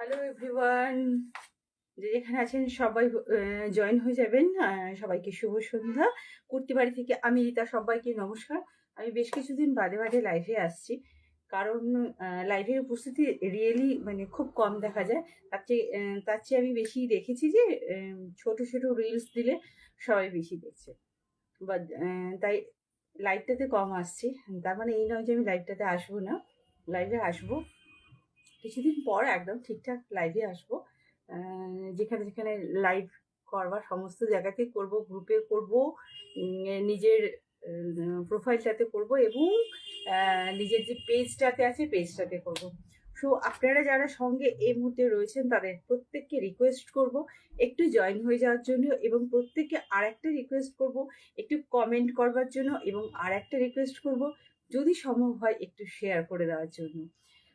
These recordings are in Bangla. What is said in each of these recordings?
হ্যালো এভরিওয়ান, যে যেখানে আছেন সবাই জয়েন হয়ে যাবেন। সবাইকে শুভ সন্ধ্যা। কুর্তি বাড়ি থেকে আমি রীতা, সবাইকে নমস্কার। আমি বেশ কিছুদিন বাদে বাদে লাইভে আসছি, কারণ লাইভের উপস্থিতি রিয়েলি মানে খুব কম দেখা যায়। তার চেয়ে আমি বেশি দেখেছি যে ছোট ছোট রিলস দিলে সবাই বেশি দেখছে, বাট তাই লাইভটাতে কম আসছি। তার মানে এই নয় যে আমি লাইভটাতে আসবো না, লাইভে আসবো কিছুদিন পর, একদম ঠিকঠাক লাইভে আসবো। যেখানে যেখানে লাইভ করবার সমস্ত জায়গাতে করব, গ্রুপে করব, নিজের প্রোফাইলটাতে করব, এবং নিজের যে পেজটাতে আছে পেজটাতে করব। সো আপনারা যারা সঙ্গে এই মুহূর্তে রয়েছেন তাদের প্রত্যেককে রিকোয়েস্ট করব একটু জয়েন হয়ে যাওয়ার জন্য, এবং প্রত্যেককে আর একটা রিকোয়েস্ট করব একটু কমেন্ট করবার জন্য, এবং আর একটা রিকোয়েস্ট করব যদি সম্ভব হয় একটু শেয়ার করে দেওয়ার জন্য।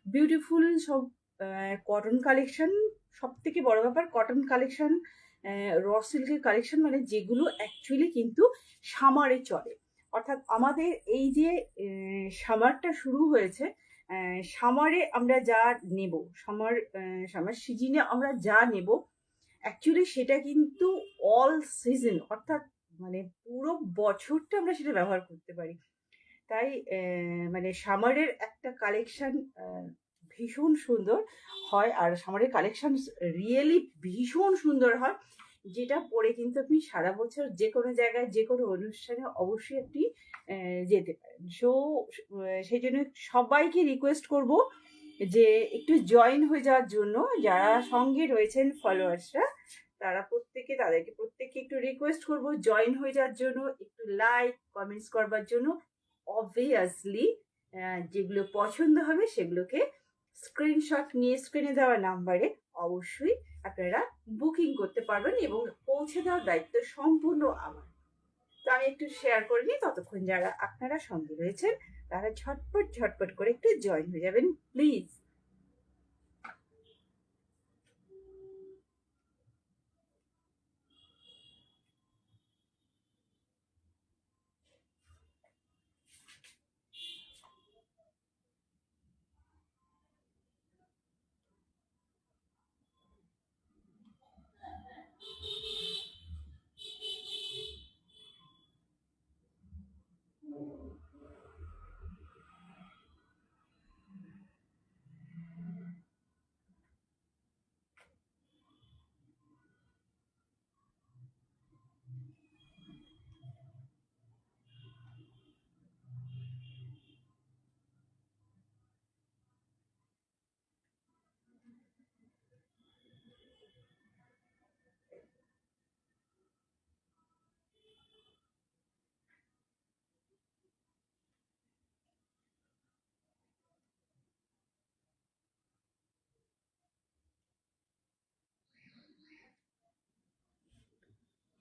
বিউটিফুল সব কটন কালেকশন, সব থেকে বড় ব্যাপার কটন কালেকশন, র সিল্কের কালেকশন, মানে যেগুলো অ্যাকচুয়ালি কিন্তু সামারে চলে। অর্থাৎ আমাদের এই যে সামারটা শুরু হয়েছে, সামারে আমরা যা নেব, সামার সিজনে আমরা যা নেব অ্যাকচুয়ালি সেটা কিন্তু অল সিজন, অর্থাৎ মানে পুরো বছরটা আমরা সেটা ব্যবহার করতে পারি। তাই মানে সামারের একটা কালেকশন ভীষণ সুন্দর হয়, আর সামারের কালেকশন রিয়েলি ভীষণ সুন্দর হয়, যেটা পরে কিন্তু আপনি সারা বছর যে কোনো জায়গায় যে কোনো অনুষ্ঠানে অবশ্যই আপনি যেতে পারেন। সো সেই জন্য সবাইকে রিকোয়েস্ট করব যে একটু জয়েন হয়ে যাওয়ার জন্য। যারা সঙ্গে রয়েছেন ফলোয়ার্সরা, তাদেরকে প্রত্যেককে একটু রিকোয়েস্ট করব জয়েন হয়ে যাওয়ার জন্য, একটু লাইক কমেন্টস করবার জন্য। অবভিয়াসলি যেগুলো পছন্দ হবে সেগুলোকে স্ক্রিনশট নিয়ে স্ক্রিনে দেওয়া নাম্বারে অবশ্যই আপনারা বুকিং করতে পারবেন, এবং পৌঁছে দেওয়ার দায়িত্ব সম্পূর্ণ আমার। তো আমি একটু শেয়ার করে নিই, ততক্ষণ যারা আপনারা সঙ্গে রয়েছেন তারা ঝটপট ঝটপট করে একটু জয়েন হয়ে যাবেন প্লিজ।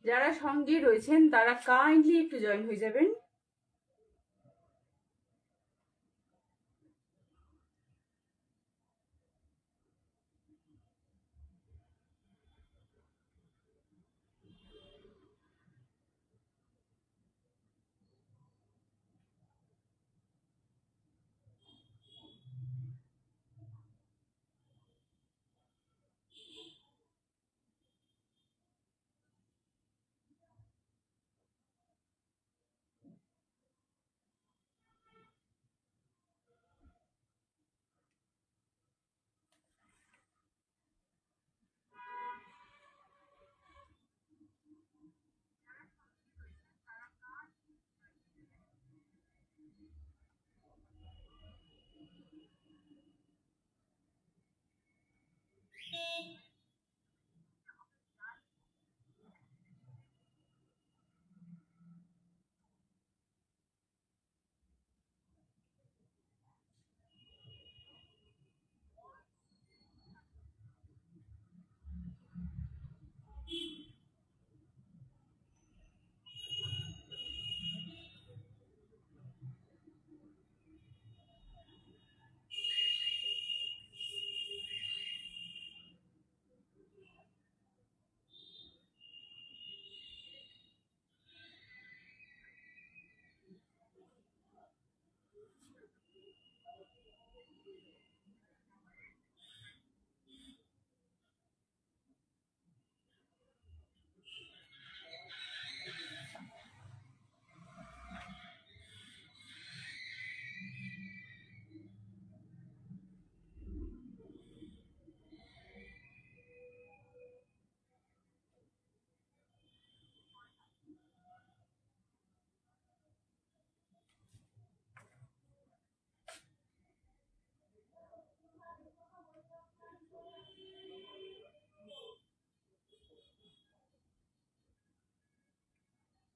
যারা সঙ্গে রয়েছেন তারা কাইন্ডলি একটু জয়েন হয়ে যাবেন।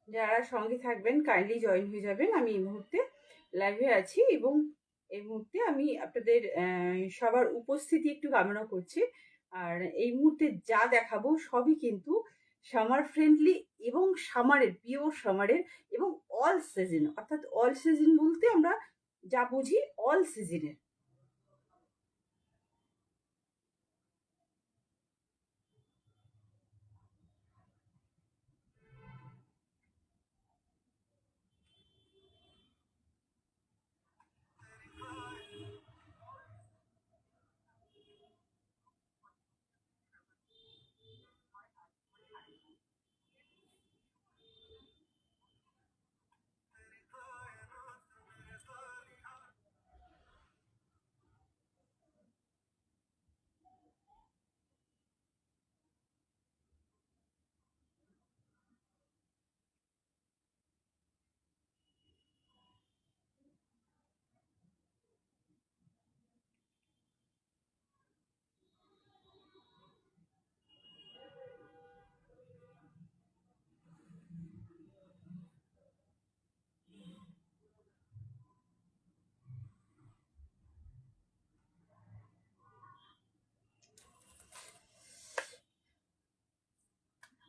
যারা সঙ্গে থাকবেন কাইন্ডলি জয়েন হয়ে যাবেন। আমি এই মুহূর্তে লাইভে আছি এবং এই মুহূর্তে আমি আপনাদের সবার উপস্থিতি একটু কামনা করছি। আর এই মুহূর্তে যা দেখাবো সবই কিন্তু সামার ফ্রেন্ডলি এবং সামারের, পিওর সামারের এবং অল সিজন, অর্থাৎ অল সিজন বলতে আমরা যা বুঝি অল সিজনের।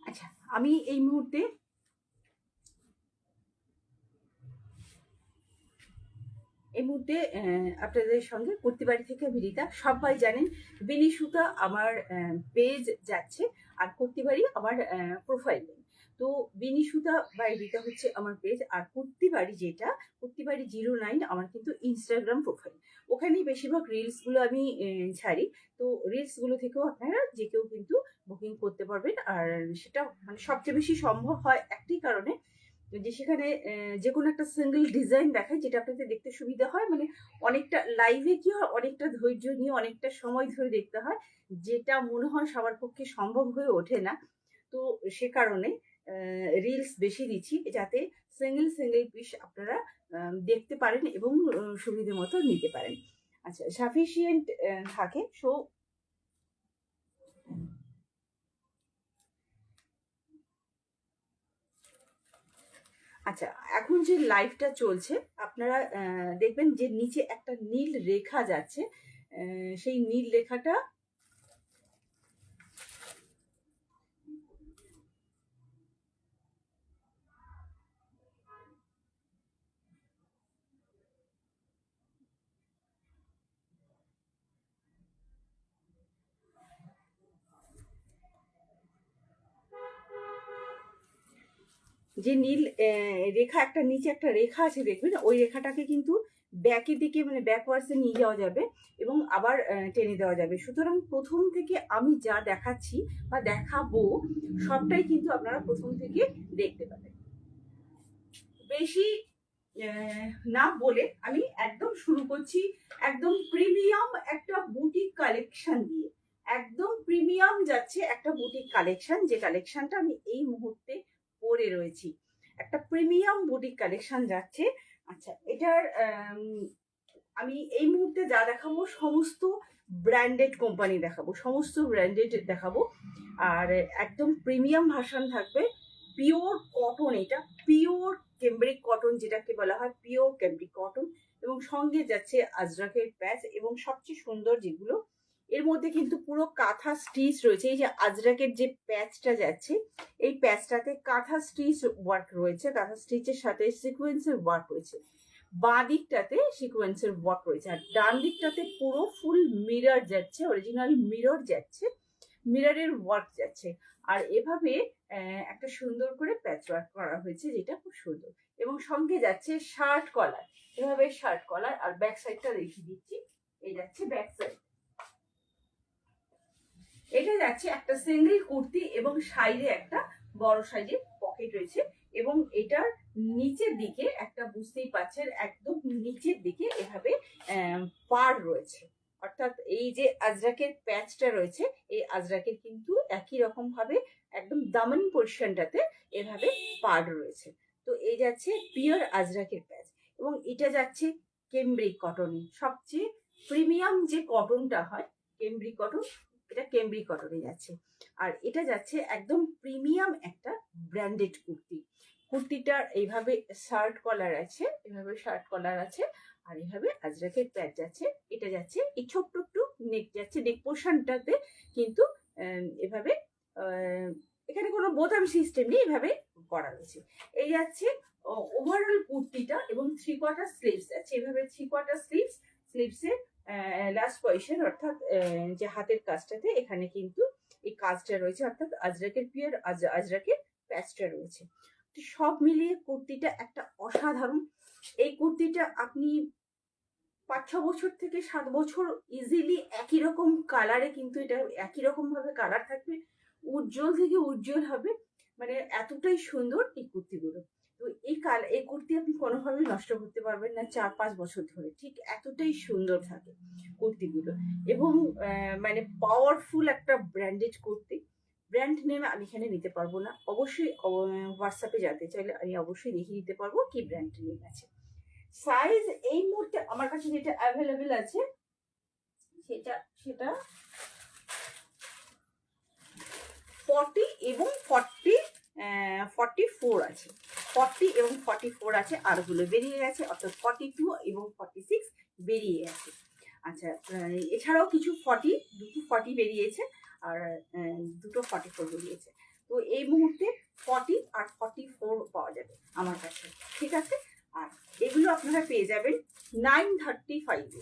আচ্ছা, আমি এই মুহূর্তে আপনাদের সঙ্গে কুর্তিবাড়ি থেকে বিনিতা। সবাই জানেন বেনি সুতা আমার পেজ যাচ্ছে আর কুর্তিবাড়ি আমার প্রোফাইল। তো বেনি সুতা বাই রিতা হচ্ছে আমার পেজ, আর কুর্তিবাড়ি যেটা কুর্তিবাড়ি 09 আমার কিন্তু ইনস্টাগ্রাম প্রোফাইল। ওখানেই বেশিরভাগ রিলসগুলো আমি ছাড়ি। তো রিলসগুলো থেকেও আপনারা যে কেউ কিন্তু বুকিং করতে পারবেন। আর সেটা মানে সবচেয়ে বেশি সম্ভব হয় একটি কারণে, যে সেখানে যে কোনো একটা সিঙ্গেল ডিজাইন দেখায় যেটা আপনাদের দেখতে সুবিধা হয়। মানে অনেকটা লাইভে কি হয়, অনেকটা ধৈর্য নিয়ে অনেকটা সময় ধরে দেখতে হয়, যেটা মনে হয় সবার পক্ষে সম্ভব হয়ে ওঠে না। তো সে কারণে রিলস বেশি দিচ্ছি যাতে সিঙ্গেল সিঙ্গেল পিস আপনারা দেখতে পারেন এবং সুবিধে মতো নিতে পারেন। আচ্ছা, সাফিসিয়েন্ট থাকে। সো আচ্ছা, এখন যে লাইভটা চলছে আপনারা দেখবেন যে নিচে একটা নীল রেখা যাচ্ছে। সেই নীল রেখাটা যে নীল রেখা, একটা নিচে একটা রেখা আছে দেখবেন, ওই রেখাটাকে কিন্তু ব্যাকের দিকে মানে ব্যাকওয়ার্ডসে নিয়ে যাওয়া যাবে এবং আবার টেনে দেওয়া যাবে। সুতরাং প্রথম থেকে আমি যা দেখাচ্ছি বা দেখাবো সবটাই কিন্তু আপনারা প্রথম থেকে দেখতে পাবেন। বেশি না বলে আমি একদম শুরু করছি একদম প্রিমিয়াম একটা বুটিক কালেকশন দিয়ে। একদম প্রিমিয়াম যাচ্ছে একটা বুটিক কালেকশন, যে কালেকশনটা আমি এই মুহূর্তে পরে রয়েছি। একটা প্রিমিয়াম বুটিক কালেকশন যাচ্ছে। আচ্ছা, এটার আমি এই মুহূর্তে যা দেখাবো সমস্ত ব্র্যান্ডেড কোম্পানি দেখাবো, সমস্ত ব্র্যান্ডেড দেখাবো। আর একদম প্রিমিয়াম ভার্সন থাকবে, পিওর কটন, এটা পিওর ক্যামব্রিক কটন যেটাকে বলা হয়, পিওর ক্যামব্রিক কটন। এবং সঙ্গে যাচ্ছে আজরাকের প্যাচ, এবং সবচেয়ে সুন্দর যেগুলো এর মধ্যে কিন্তু পুরো কাঁথা স্টিচ রয়েছে। এই যে আজরাকের যে প্যাচটা যাচ্ছে, এই প্যাচটাতে কাঁথা স্টিচ ওয়ার্ক রয়েছে, কাঁথা স্টিচের সাথে সিকোয়েন্সের ওয়ার্ক রয়েছে। বাঁ দিকটাতে সিকোয়েন্সের ওয়ার্ক রয়েছে, আর ডান দিকটাতে পুরো ফুল মিরর যাচ্ছে, অরিজিনাল মিরর যাচ্ছে, মিররের ওয়ার্ক যাচ্ছে। আর এভাবে একটা সুন্দর করে প্যাচ ওয়ার্ক করা হয়েছে, যেটা খুব সুন্দর। এবং সঙ্গে যাচ্ছে শার্ট কলার, এভাবে শার্ট কলার। আর ব্যাক সাইডটা দেখিয়ে দিচ্ছি, এই যাচ্ছে ব্যাক সাইড। এটা যাচ্ছে একটা সিঙ্গেল কুর্তি এবং সাইডে একটা বড় সাইজের পকেট রয়েছে। এবং এটার নিচের দিকে একটা, বুঝতেই পারছেন একদম নিচের দিকে এভাবে পাড় রয়েছে। অর্থাৎ এই যে আজরাকের প্যাচটা রয়েছে, এই আজরাকের কিন্তু একই রকম ভাবে একদম দামন পোর্শনটাতে এভাবে পাড় রয়েছে। তো এই যাচ্ছে পিওর আজরাকের প্যাচ। এবং এটা যাচ্ছে কেমব্রিক কটনে, সবচেয়ে প্রিমিয়াম যে কটনটা হয় কেমব্রিক কটন, এটা কেমব্রিক কটনে যাচ্ছে। আর এটা যাচ্ছে একদম প্রিমিয়াম একটা ব্র্যান্ডেড কুর্তি, কুর্তিটার এইভাবে শার্ট কলার আছে, এভাবে শার্ট কলার আছে, আর এইভাবে আজরাকের প্যাচ যাচ্ছে, এটা যাচ্ছে এই ছোট্ট একটু নেক যাচ্ছে, নেক পোর্শনটাতে কিন্তু এভাবে এখানে কোনো বোতাম সিস্টেম নেই, এভাবে করা রয়েছে। এই যাচ্ছে ওভারঅল কুর্তিটা, এবং 3/4 স্লিভস আছে, এভাবে 3/4 স্লিভসের লাস্ট পজিশন, অর্থাৎ যে হাতের কাজটাতে এখানে কিন্তু এই কাজটা রয়েছে, অর্থাৎ আজরাকের পিওর আজরাকের প্যাচটা রয়েছে। তো সব মিলিয়ে কুর্তিটা একটা অসাধারণ। এই কুর্তিটা আপনি 5-6 বছর থেকে 7 বছর ইজিলি একই রকম কালারে, কিন্তু এটা একই রকম ভাবে কালার থাকবে, উজ্জ্বল থেকে উজ্জ্বল হবে, মানে এতটাই সুন্দর এই কুর্তিগুলো। তো এই কুর্তি আপনি কোনোভাবেই নষ্ট করতে পারবেন না 4-5 বছর ধরে, ঠিক এতটাই সুন্দর থাকে কুর্তিগুলো। এবং মানে পাওয়ারফুল একটা ব্র্যান্ডেড কুর্তি। ব্র্যান্ড নেম আমি এখানে নিতে পারবো না, অবশ্যই হোয়াটসঅ্যাপে জানতে চাইলে আমি অবশ্যই দেখিয়ে দিতে পারবো কি ব্র্যান্ড নেম আছে। সাইজ এই মুহূর্তে আমার কাছে যেটা অ্যাভেলেবেল আছে সেটা সেটা 40 এবং 44 আছে, 40 এবং 44 আছে, আরগুলো বেরিয়ে গেছে, অর্থাৎ 42 এবং 46 বেরিয়ে গেছে। আচ্ছা, এছাড়াও কিছু 2টো 40 বেরিয়েছে, আর 2টো 44 বেরিয়েছে। তো এই মুহূর্তে 40 আর 44 পাওয়া যাবে আমার কাছে, ঠিক আছে। আর এগুলো আপনারা পেয়ে যাবেন 935,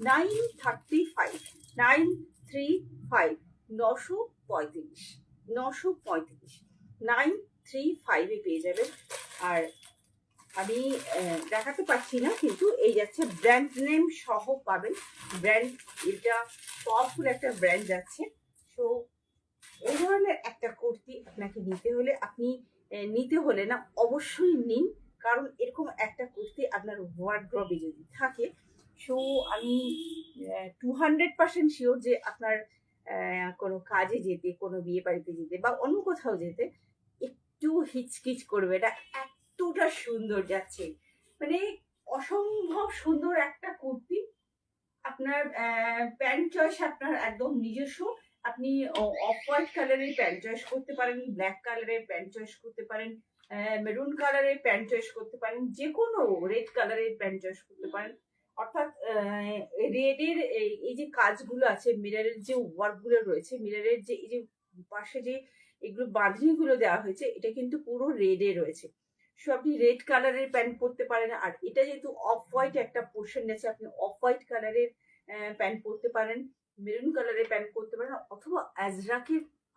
935, 935, 935, 935 পেয়ে যাবেন। আর আমি দেখাতে পারছি না, কিন্তু এই যাচ্ছে ব্র্যান্ড নেম সহ পাবেন, ব্র্যান্ড, এটা পাওয়ারফুল একটা ব্র্যান্ড যাচ্ছে। সো এই ধরনের একটা কুর্তি আপনাকে নিতে হলে না অবশ্যই নিন, কারণ এরকম একটা কুর্তি আপনার ওয়ার্ড্রবে যদি থাকে, সো আমি 200% শিওর যে আপনার কোনো কাজে যেতে, কোনো বিয়ে বাড়িতে যেতে বা অন্য কোথাও যেতে একটু হিচকিচ করবে না, এতটা সুন্দর যাচ্ছে, মানে অসম্ভব সুন্দর একটা কুর্তি। আপনার প্যান্ট চয়েস আপনার একদম নিজস্ব, আপনি অফ হোয়াইট কালারের প্যান্ট চয়েস করতে পারেন, ব্ল্যাক কালারের প্যান্ট চয়েস করতে পারেন, মেরুন কালারের প্যান্ট চয়েস করতে পারেন, যে কোনো রেড কালারের প্যান্ট চয়েস করতে পারেন। অর্থাৎ রেডের এই যে কাজগুলো আছে, মিররের যে ওয়ার্কগুলো রয়েছে, মিররের যে এই যে পাশে যে এগুলো বাঁধনিগুলো দেওয়া হয়েছে, এটা কিন্তু পুরো রেডে রয়েছে। সো আপনি রেড কালারের প্যান্ট পরতে পারেন, আর এটা যেহেতু অফ হোয়াইট একটা পোর্শন আছে, আপনি অফ হোয়াইট কালারের প্যান্ট পরতে পারেন, মেরুন কালারের প্যান্ট পরতে পারেন, অথবা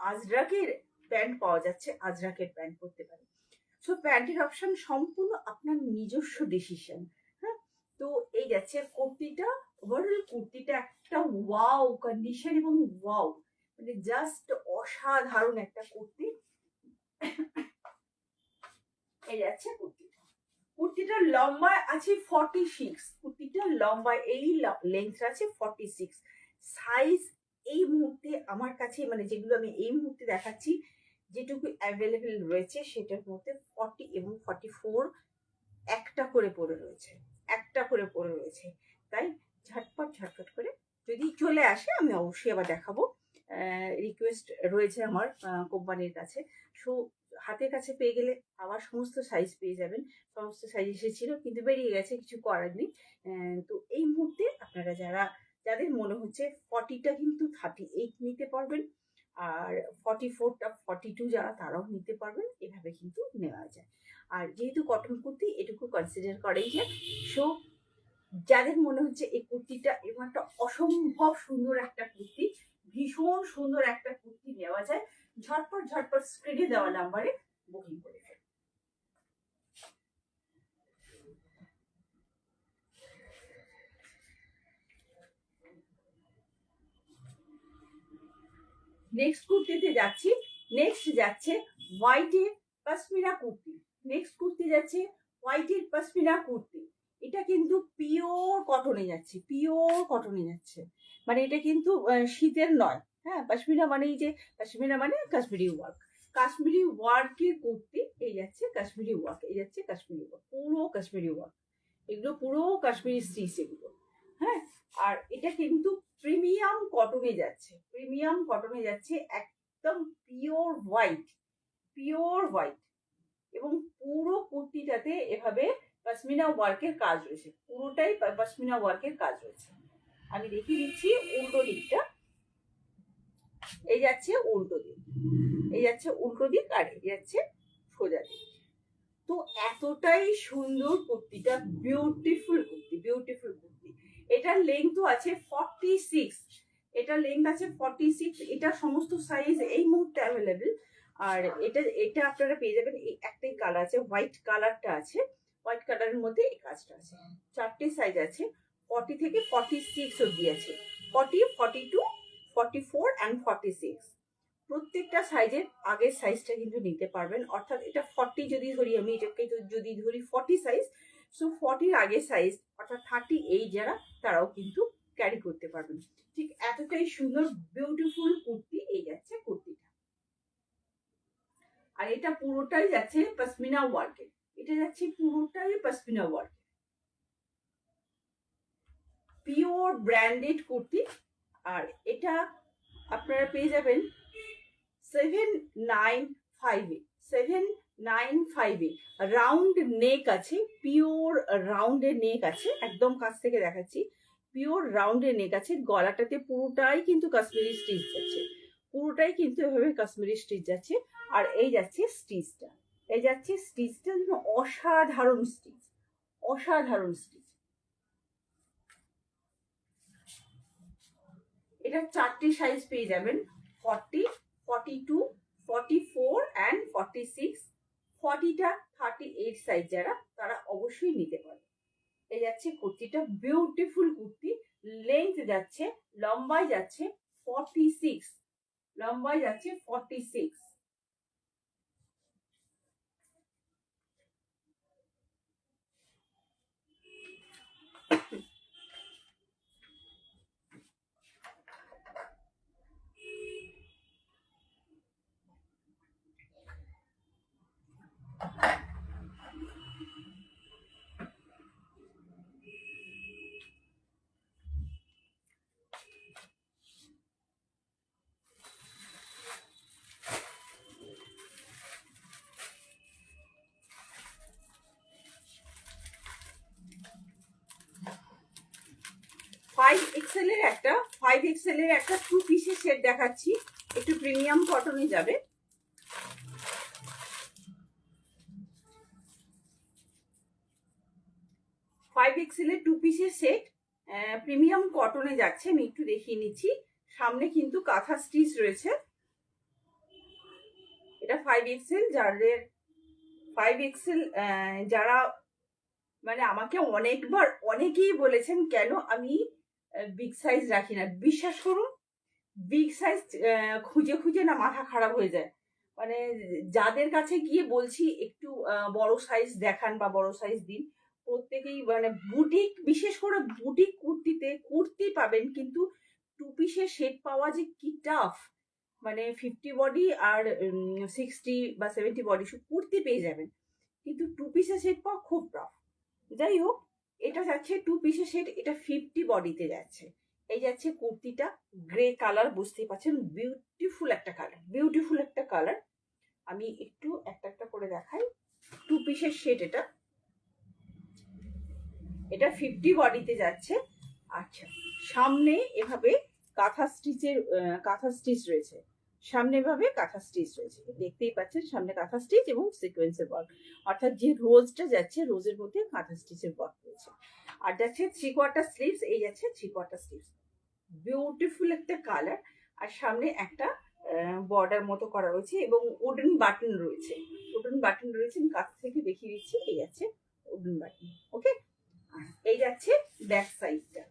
আজরাকের প্যান্ট পাওয়া যাচ্ছে, আজরাকের প্যান্ট পরতে পারেন। সো প্যান্টের অপশন সম্পূর্ণ আপনার নিজস্ব ডিসিশন। হ্যাঁ, তো এই যাচ্ছে কুর্তিটা, ওভারঅল কুর্তিটা একটা ওয়াও কন্ডিশন, এবং ওয়াও মানে জাস্ট অসাধারণ একটা কুর্তি। এই যাচ্ছে কুর্তিটার লম্বা আছে 46, কুর্তিটার লম্বা এই লেন্থ আছে 46। সাইজ এই মুহূর্তে আমার কাছে, মানে যেগুলো আমি এই মুহূর্তে দেখাচ্ছি, যেটুকু অ্যাভেলেবেল রয়েছে সেটার মধ্যে 40 এবং 44 একটা করে পড়ে রয়েছে। তাই ঝটপট করে যদি চলে আসে আমি অবশ্যই আবার দেখাবো। রিকোয়েস্ট রয়েছে আমার কোম্পানির কাছে। সো হাতের কাছে পেয়ে গেলে আবার সমস্ত সাইজ পেয়ে যাবেন। সমস্ত সাইজ এসেছিল, কিন্তু বেরিয়ে গেছে, কিছু করার নেই। তো এই মুহূর্তে আপনারা যাদের মনে হচ্ছে 40টা কিন্তু 38 নিতে পারবেন, আর 44টা 42 যারা, তারাও নিতে পারবেন, এভাবে কিন্তু নেওয়া যায়। আর যেহেতু কটন কুর্তি, এটুকু কনসিডার করেই যায়। সো যাদের মনে হচ্ছে এই কুর্তিটা এরকম একটা অসম্ভব সুন্দর একটা কুর্তি, ভীষণ সুন্দর একটা কুর্তি নেওয়া যায়, ঝটপট স্ক্রিনে দেওয়া নাম্বারে বুকিং করে ফেলুন। নেক্সট কুর্তিতে যাচ্ছি। নেক্সট যাচ্ছে হোয়াইটের পশমিনা কুর্তি। নেক্সট কুর্তি যাচ্ছে হোয়াইটের পশমিনা কুর্তি। এটা কিন্তু পিওর কটনে যাচ্ছে, মানে এটা কিন্তু শীতের নয়। হ্যাঁ, পশমিনা মানে এই যে পশমিনা মানে কাশ্মীরি ওয়ার্কের কুর্তি। এই যাচ্ছে কাশ্মীরি ওয়ার্ক, পুরো কাশ্মীরি ওয়ার্ক, এগুলো পুরো কাশ্মীরি স্টিচ এগুলো। হ্যাঁ, আর এটা কিন্তু প্রিমিয়াম কটনে যাচ্ছে, একদম পিওর হোয়াইট। এবং পুরো কুর্তিটাতে এভাবে পশমিনা ওয়ার্কের কাজ রয়েছে, পুরোটাই পশমিনা ওয়ার্কের কাজ রয়েছে। আমি দেখিয়ে দিচ্ছি উল্টো দিকটা। এই যাচ্ছে উল্টো দিক, এই যাচ্ছে উল্টো দিক, আর এই যাচ্ছে সোজা দিক। তো এতটাই সুন্দর কুর্তিটা, বিউটিফুল কুর্তি, বিউটিফুল কুর্তি। এটার লেন্থও আছে 46, এটার লেন্থ আছে 46। এটা সমস্ত সাইজ এই মুহূর্তে অ্যাভেলেবেল। আর এটা আপনারা পেয়ে যাবেন, এই একটাই কালার আছে, হোয়াইট কালারটা আছে, হোয়াইট কালারের মধ্যে এই কাজটা আছে। 4টে সাইজ আছে, 40 থেকে 46 অব্দি আছে, 40, 42, 44 অ্যান্ড 46। প্রত্যেকটা সাইজের আগের সাইজটা কিন্তু নিতে পারবেন। অর্থাৎ এটা 40 যদি ধরি, আমি এটাকে যদি ধরি 40 সাইজ, সো 40-র আগের সাইজ অর্থাৎ 38 যারা, তারাও কিন্তু ক্যারি করতে পারবেন। ঠিক এতটাই সুন্দর বিউটিফুল কুর্তি এই যাচ্ছে কুর্তিটা। আর এটা পুরোটাই যাচ্ছে পশমিনা ওয়ার্কে, এটা যাচ্ছে পুরোটাই pashmina work, pure branded kurti. আর এটা আপনারা পেয়ে যাবেন 795-এ, 795-এ। রাউন্ড নেক আছে, পিওর রাউন্ডের নেক আছে, একদম কাছ থেকে দেখাচ্ছি, পিওর রাউন্ডের নেক আছে। গলাটাতে পুরোটাই কিন্তু কাশ্মীরি স্টিচ যাচ্ছে, পুরোটাই কিন্তু এভাবে কাশ্মীরি স্টিচ যাচ্ছে। আর এই যাচ্ছে স্টিচটা, এই যাচ্ছে স্টিচটা, অসাধারণ স্টিচ, অসাধারণ স্টিচ। এটা 4টে সাইজ পেয়ে যাবেন, 40, 42, 44 অ্যান্ড 46। 40টা 38 সাইজ যারা, তারা অবশ্যই নিতে পারবে। এই যাচ্ছে কুর্তিটা, বিউটিফুল কুর্তি। লেন্থ যাচ্ছে, লম্বায় যাচ্ছে 46, লম্বায় যাচ্ছে 46। 5XL এর একটা 5XL এর একটা 2 পিসের সেট দেখাচ্ছি, একটু প্রিমিয়াম কটনে যাবে। 5XL এর 2 পিসের সেট, প্রিমিয়াম কটনে যাচ্ছে। আমি একটু দেখিয়ে নিচ্ছি, সামনে কিন্তু কাঁথা স্টিচ রয়েছে। এটা 5XL, যাদের 5XL যারা, মানে আমাকে অনেকবার অনেকেই বলেছেন কেন আমি বিগ সাইজ রাখি না। বিশ্বাস করুন, বিগ সাইজ খুঁজে খুঁজে না মাথা খারাপ হয়ে যায়। মানে যাদের কাছে গিয়ে বলছি একটু বড় সাইজ দেখান বা বড় সাইজ দিন, প্রত্যেকেই মানে বুটিক, বিশেষ করে বুটিক কুর্তিতে কুর্তি পাবেন, কিন্তু 2 পিসের সেট পাওয়া যে কি টাফ। মানে 50 বডি আর 60 বা 70 বডি সব কুর্তি পেয়ে যাবেন, কিন্তু 2 পিসের সেট পাওয়া খুব টাফ। যাই হোক, এটা যাচ্ছে 2 পিসের সেট, এটা 50 বডিতে যাচ্ছে। এই যাচ্ছে কুর্তিটা, গ্রে কালার, বুঝতেই পারছেন, বিউটিফুল একটা কালার, বিউটিফুল একটা কালার। আমি একটু একটা একটা করে দেখাই। 2 পিসের সেট এটা, এটা 50 বডিতে যাচ্ছে। আচ্ছা, সামনে এভাবে কাঁথা স্টিচের, কাঁথা স্টিচ রয়েছে, সামনে এভাবে কাঁথা স্টিচ রয়েছে, দেখতেই পাচ্ছেন সামনে কাঁথা স্টিচ এবং সিকোয়েন্সের ওয়ার্ক। অর্থাৎ যে রোজটা যাচ্ছে, রোজের মধ্যে কাঁথা স্টিচের ওয়ার্ক রয়েছে। আর যাচ্ছে 3/4 স্লিভস, এই যাচ্ছে 3/4 স্লিভস, বিউটিফুল একটা কালার। আর সামনে একটা বর্ডার মতো করা রয়েছে এবং উডেন বাটন রয়েছে, উডেন বাটন রয়েছে। আমি কাছ থেকে দেখিয়ে দিচ্ছি, এই যাচ্ছে উডেন বাটন। ওকে, এই যাচ্ছে ব্যাক সাইডটা,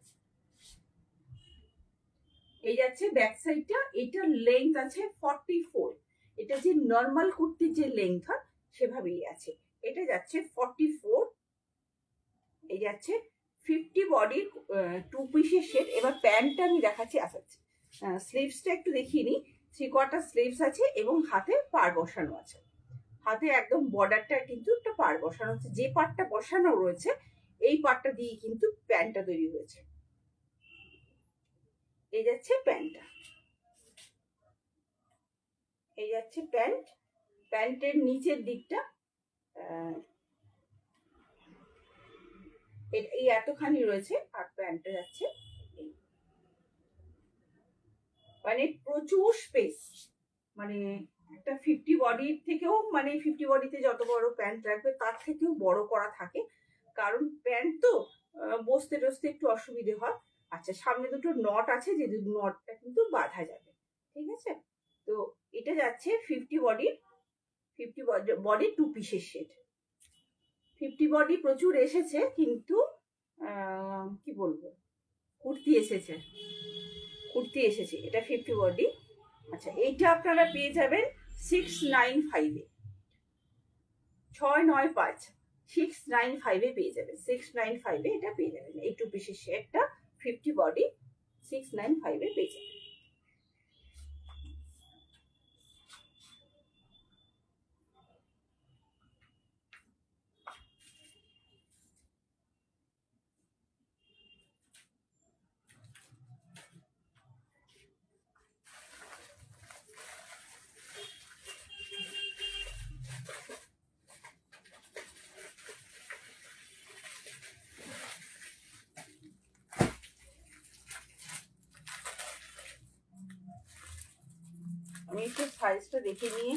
এই যাচ্ছে ব্যাক সাইডটা। এটার লেন্থ আছে 44, এটা যে নর্মাল কুর্তির যে লেন্থ হয় সেভাবেই আছে। এটা যাচ্ছে 44, এই যাচ্ছে 50 বডির 2 পিসের সেট। এবার প্যান্টটা আমি দেখাচ্ছি। আচ্ছা, স্লিভসটা একটু দেখিয়ে নিই। 3/4 স্লিভস আছে এবং হাতে পার বসানো আছে, হাতে একদম বর্ডারটা কিন্তু একটা পার বসানো আছে। যে পার্টটা বসানো রয়েছে এই পার্টটা দিয়ে কিন্তু প্যান্টটা তৈরি হয়েছে। এই যাচ্ছে প্যান্টটা, এই যাচ্ছে প্যান্ট। প্যান্টের নিচের দিকটা এই এতখানি রয়েছে আর প্যান্টটা যাচ্ছে মানে প্রচুর স্পেস, মানে একটা 50 বডির থেকেও, মানে 50 বডিতে যত বড় প্যান্ট রাখবে তার থেকেও বড় করা থাকে, কারণ প্যান্ট তো বসতে টসতে একটু অসুবিধে হয়। আচ্ছা, সামনে দুটো নট আছে, যে নটটা কিন্তু বাঁধা যাবে, ঠিক আছে। তো এটা যাচ্ছে 50 বডির, 50 বডি 2 পিসের সেট। 50 বডি প্রচুর এসেছে, কিন্তু কি বলবো, কুর্তি এসেছে, কুর্তি এসেছে, এটা 50 বডি। আচ্ছা, এইটা আপনারা পেয়ে যাবেন 695-এ, 695, 695-এ পেয়ে যাবেন, 695-এ এটা পেয়ে যাবেন, এই 2 পিসের সেটটা 50 বডি 695-এ পেয়ে যাবেন। আমি একটু সাইজটা দেখে নিয়ে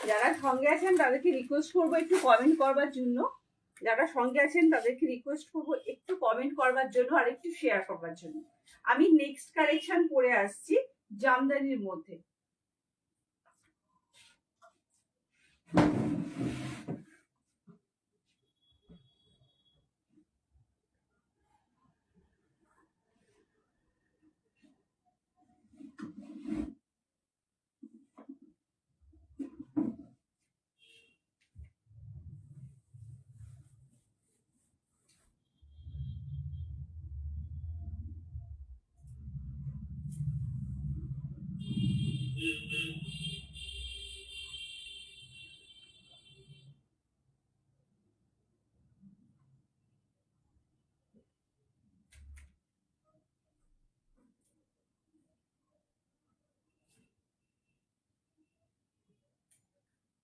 যারা সঙ্গে আছেন তাদেরকে রিকোয়েস্ট করবো একটু কমেন্ট করবার জন্য, যারা সঙ্গে আছেন তাদেরকে রিকোয়েস্ট করবো একটু কমেন্ট করবার জন্য আর একটু শেয়ার করবার জন্য। আমি নেক্সট কালেকশন পরে আসছি জামদানির মধ্যে।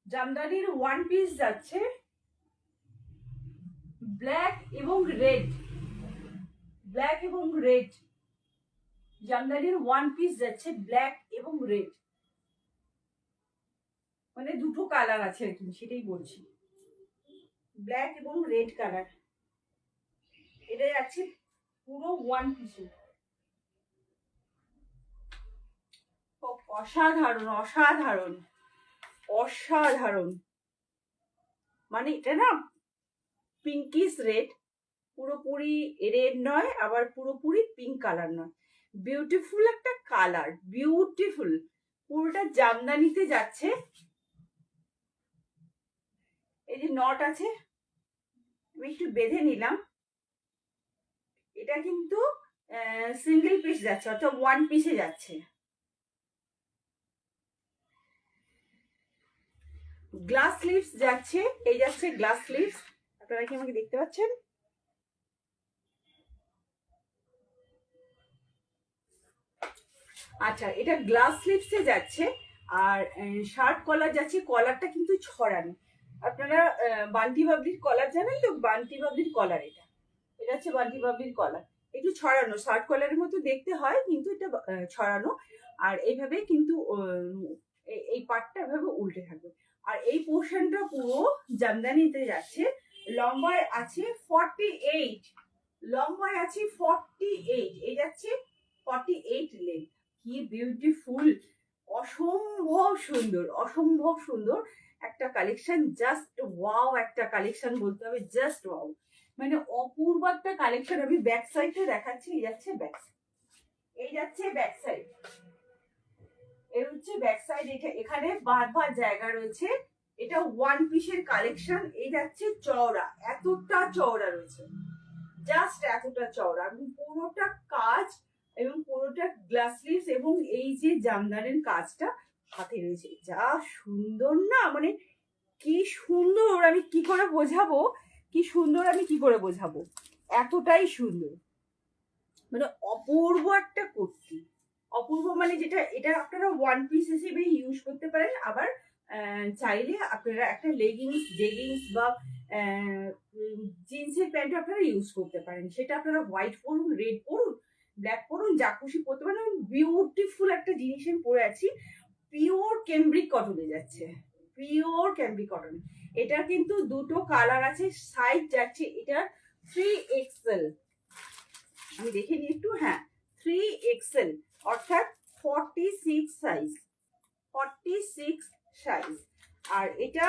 জামদানির ওয়ান পিস যাচ্ছে ব্ল্যাক এবং রেড, ব্ল্যাক এবং রেড, জামদানির ওয়ান পিস যাচ্ছে ব্ল্যাক এবং রেড, মানে দুটো কালার আছে আর কি, সেটাই বলছি, ব্ল্যাক এবং রেড কালার। এটা যাচ্ছে পুরো ওয়ান পিসে, অসাধারণ অসাধারণ অসাধারণ, মানে এটা না পিঙ্কিশ রেড, পুরোপুরি রেড নয় আবার পুরোপুরি পিঙ্ক কালার নয়, বিউটিফুল একটা কালার, বিউটিফুল, পুরোটা জামদানিতে যাচ্ছে। এই যে নট আছে, আমি একটু বেঁধে নিলাম, এটা কিন্তু সিঙ্গেল পিস যাচ্ছে, অর্থাৎ ওয়ান পিসে যাচ্ছে। গ্লাস স্লিভস যাচ্ছে, এই যাচ্ছে গ্লাস স্লিভস, আপনারা কি আমাকে দেখতে পাচ্ছেন? আচ্ছা, এটা গ্লাস স্লিভসে যাচ্ছে, আর শার্ট কলার যাচ্ছে, কলারটা কিন্তু ছড়ানো, আপনারা বান্টি বাবলির কলার জানেন তো, বান্টি বাবলির কলার, এটা হচ্ছে বান্টি বাবলির কলার, একটু ছড়ানো, শার্ট কলারের মতো দেখতে হয় কিন্তু এটা ছড়ানো, আর এইভাবে কিন্তু এই পার্টটা এভাবে উল্টে থাকবে, আর এই পোর্শনটা পুরো জামদানিতে যাচ্ছে। লম্বায় আছে 48, লম্বায় আছে 48, এই যাচ্ছে 48 লেন্থ। কি বিউটিফুল, অসম্ভব সুন্দর, অসম্ভব সুন্দর একটা কালেকশন, জাস্ট ওয়াও একটা কালেকশন বলতে হবে, জাস্ট ওয়াও, মানে অপূর্ব একটা কালেকশন। আমি ব্যাক সাইডে দেখাচ্ছি, এই যাচ্ছে ব্যাক সাইড, এই যাচ্ছে ব্যাক সাইড, এই হচ্ছে ব্যাক সাইড, এখানে বারবার জায়গা রয়েছে, এটা ওয়ান পিসের কালেকশন, এই যাচ্ছে চওড়া, এতটা চওড়া রয়েছে, জাস্ট এতটা চওড়া, এবং পুরোটা কাজ এবং পুরোটা গ্লাস স্লিভস এবং এই যে জামদানির কাজটা হাতে রয়েছে, যা সুন্দর না, মানে কি সুন্দর, আমি কি করে বোঝাবো, কি সুন্দর আমি কি করে বোঝাবো, এতটাই সুন্দর, মানে অপূর্ব একটা কুর্তি। অপূর্ব মানে যেটা, এটা আপনারা ওয়ান পিস হিসেবে ইউজ করতে পারেন, আবার চাইলে আপনারা একটা জেগিংস বা জিন্সের প্যান্ট আপনারা ইউজ করতে পারেন। সেটা আপনারা হোয়াইট পরুন, রেড পরুন, ব্ল্যাক পরুন, যা খুশি পরতে পারেন। বিউটিফুল একটা জিনিস আমি পরে আছি, পিওর ক্যামব্রিক কটনে যাচ্ছে, পিওর ক্যামব্রিক কটন। এটা কিন্তু দুটো কালার আছে, সাইজ যাচ্ছে এটা 3XL, আমি দেখে নিই একটু, হ্যাঁ 3XL, অর্থাৎ 46 সাইজ, 46 সাইজ। আর এটা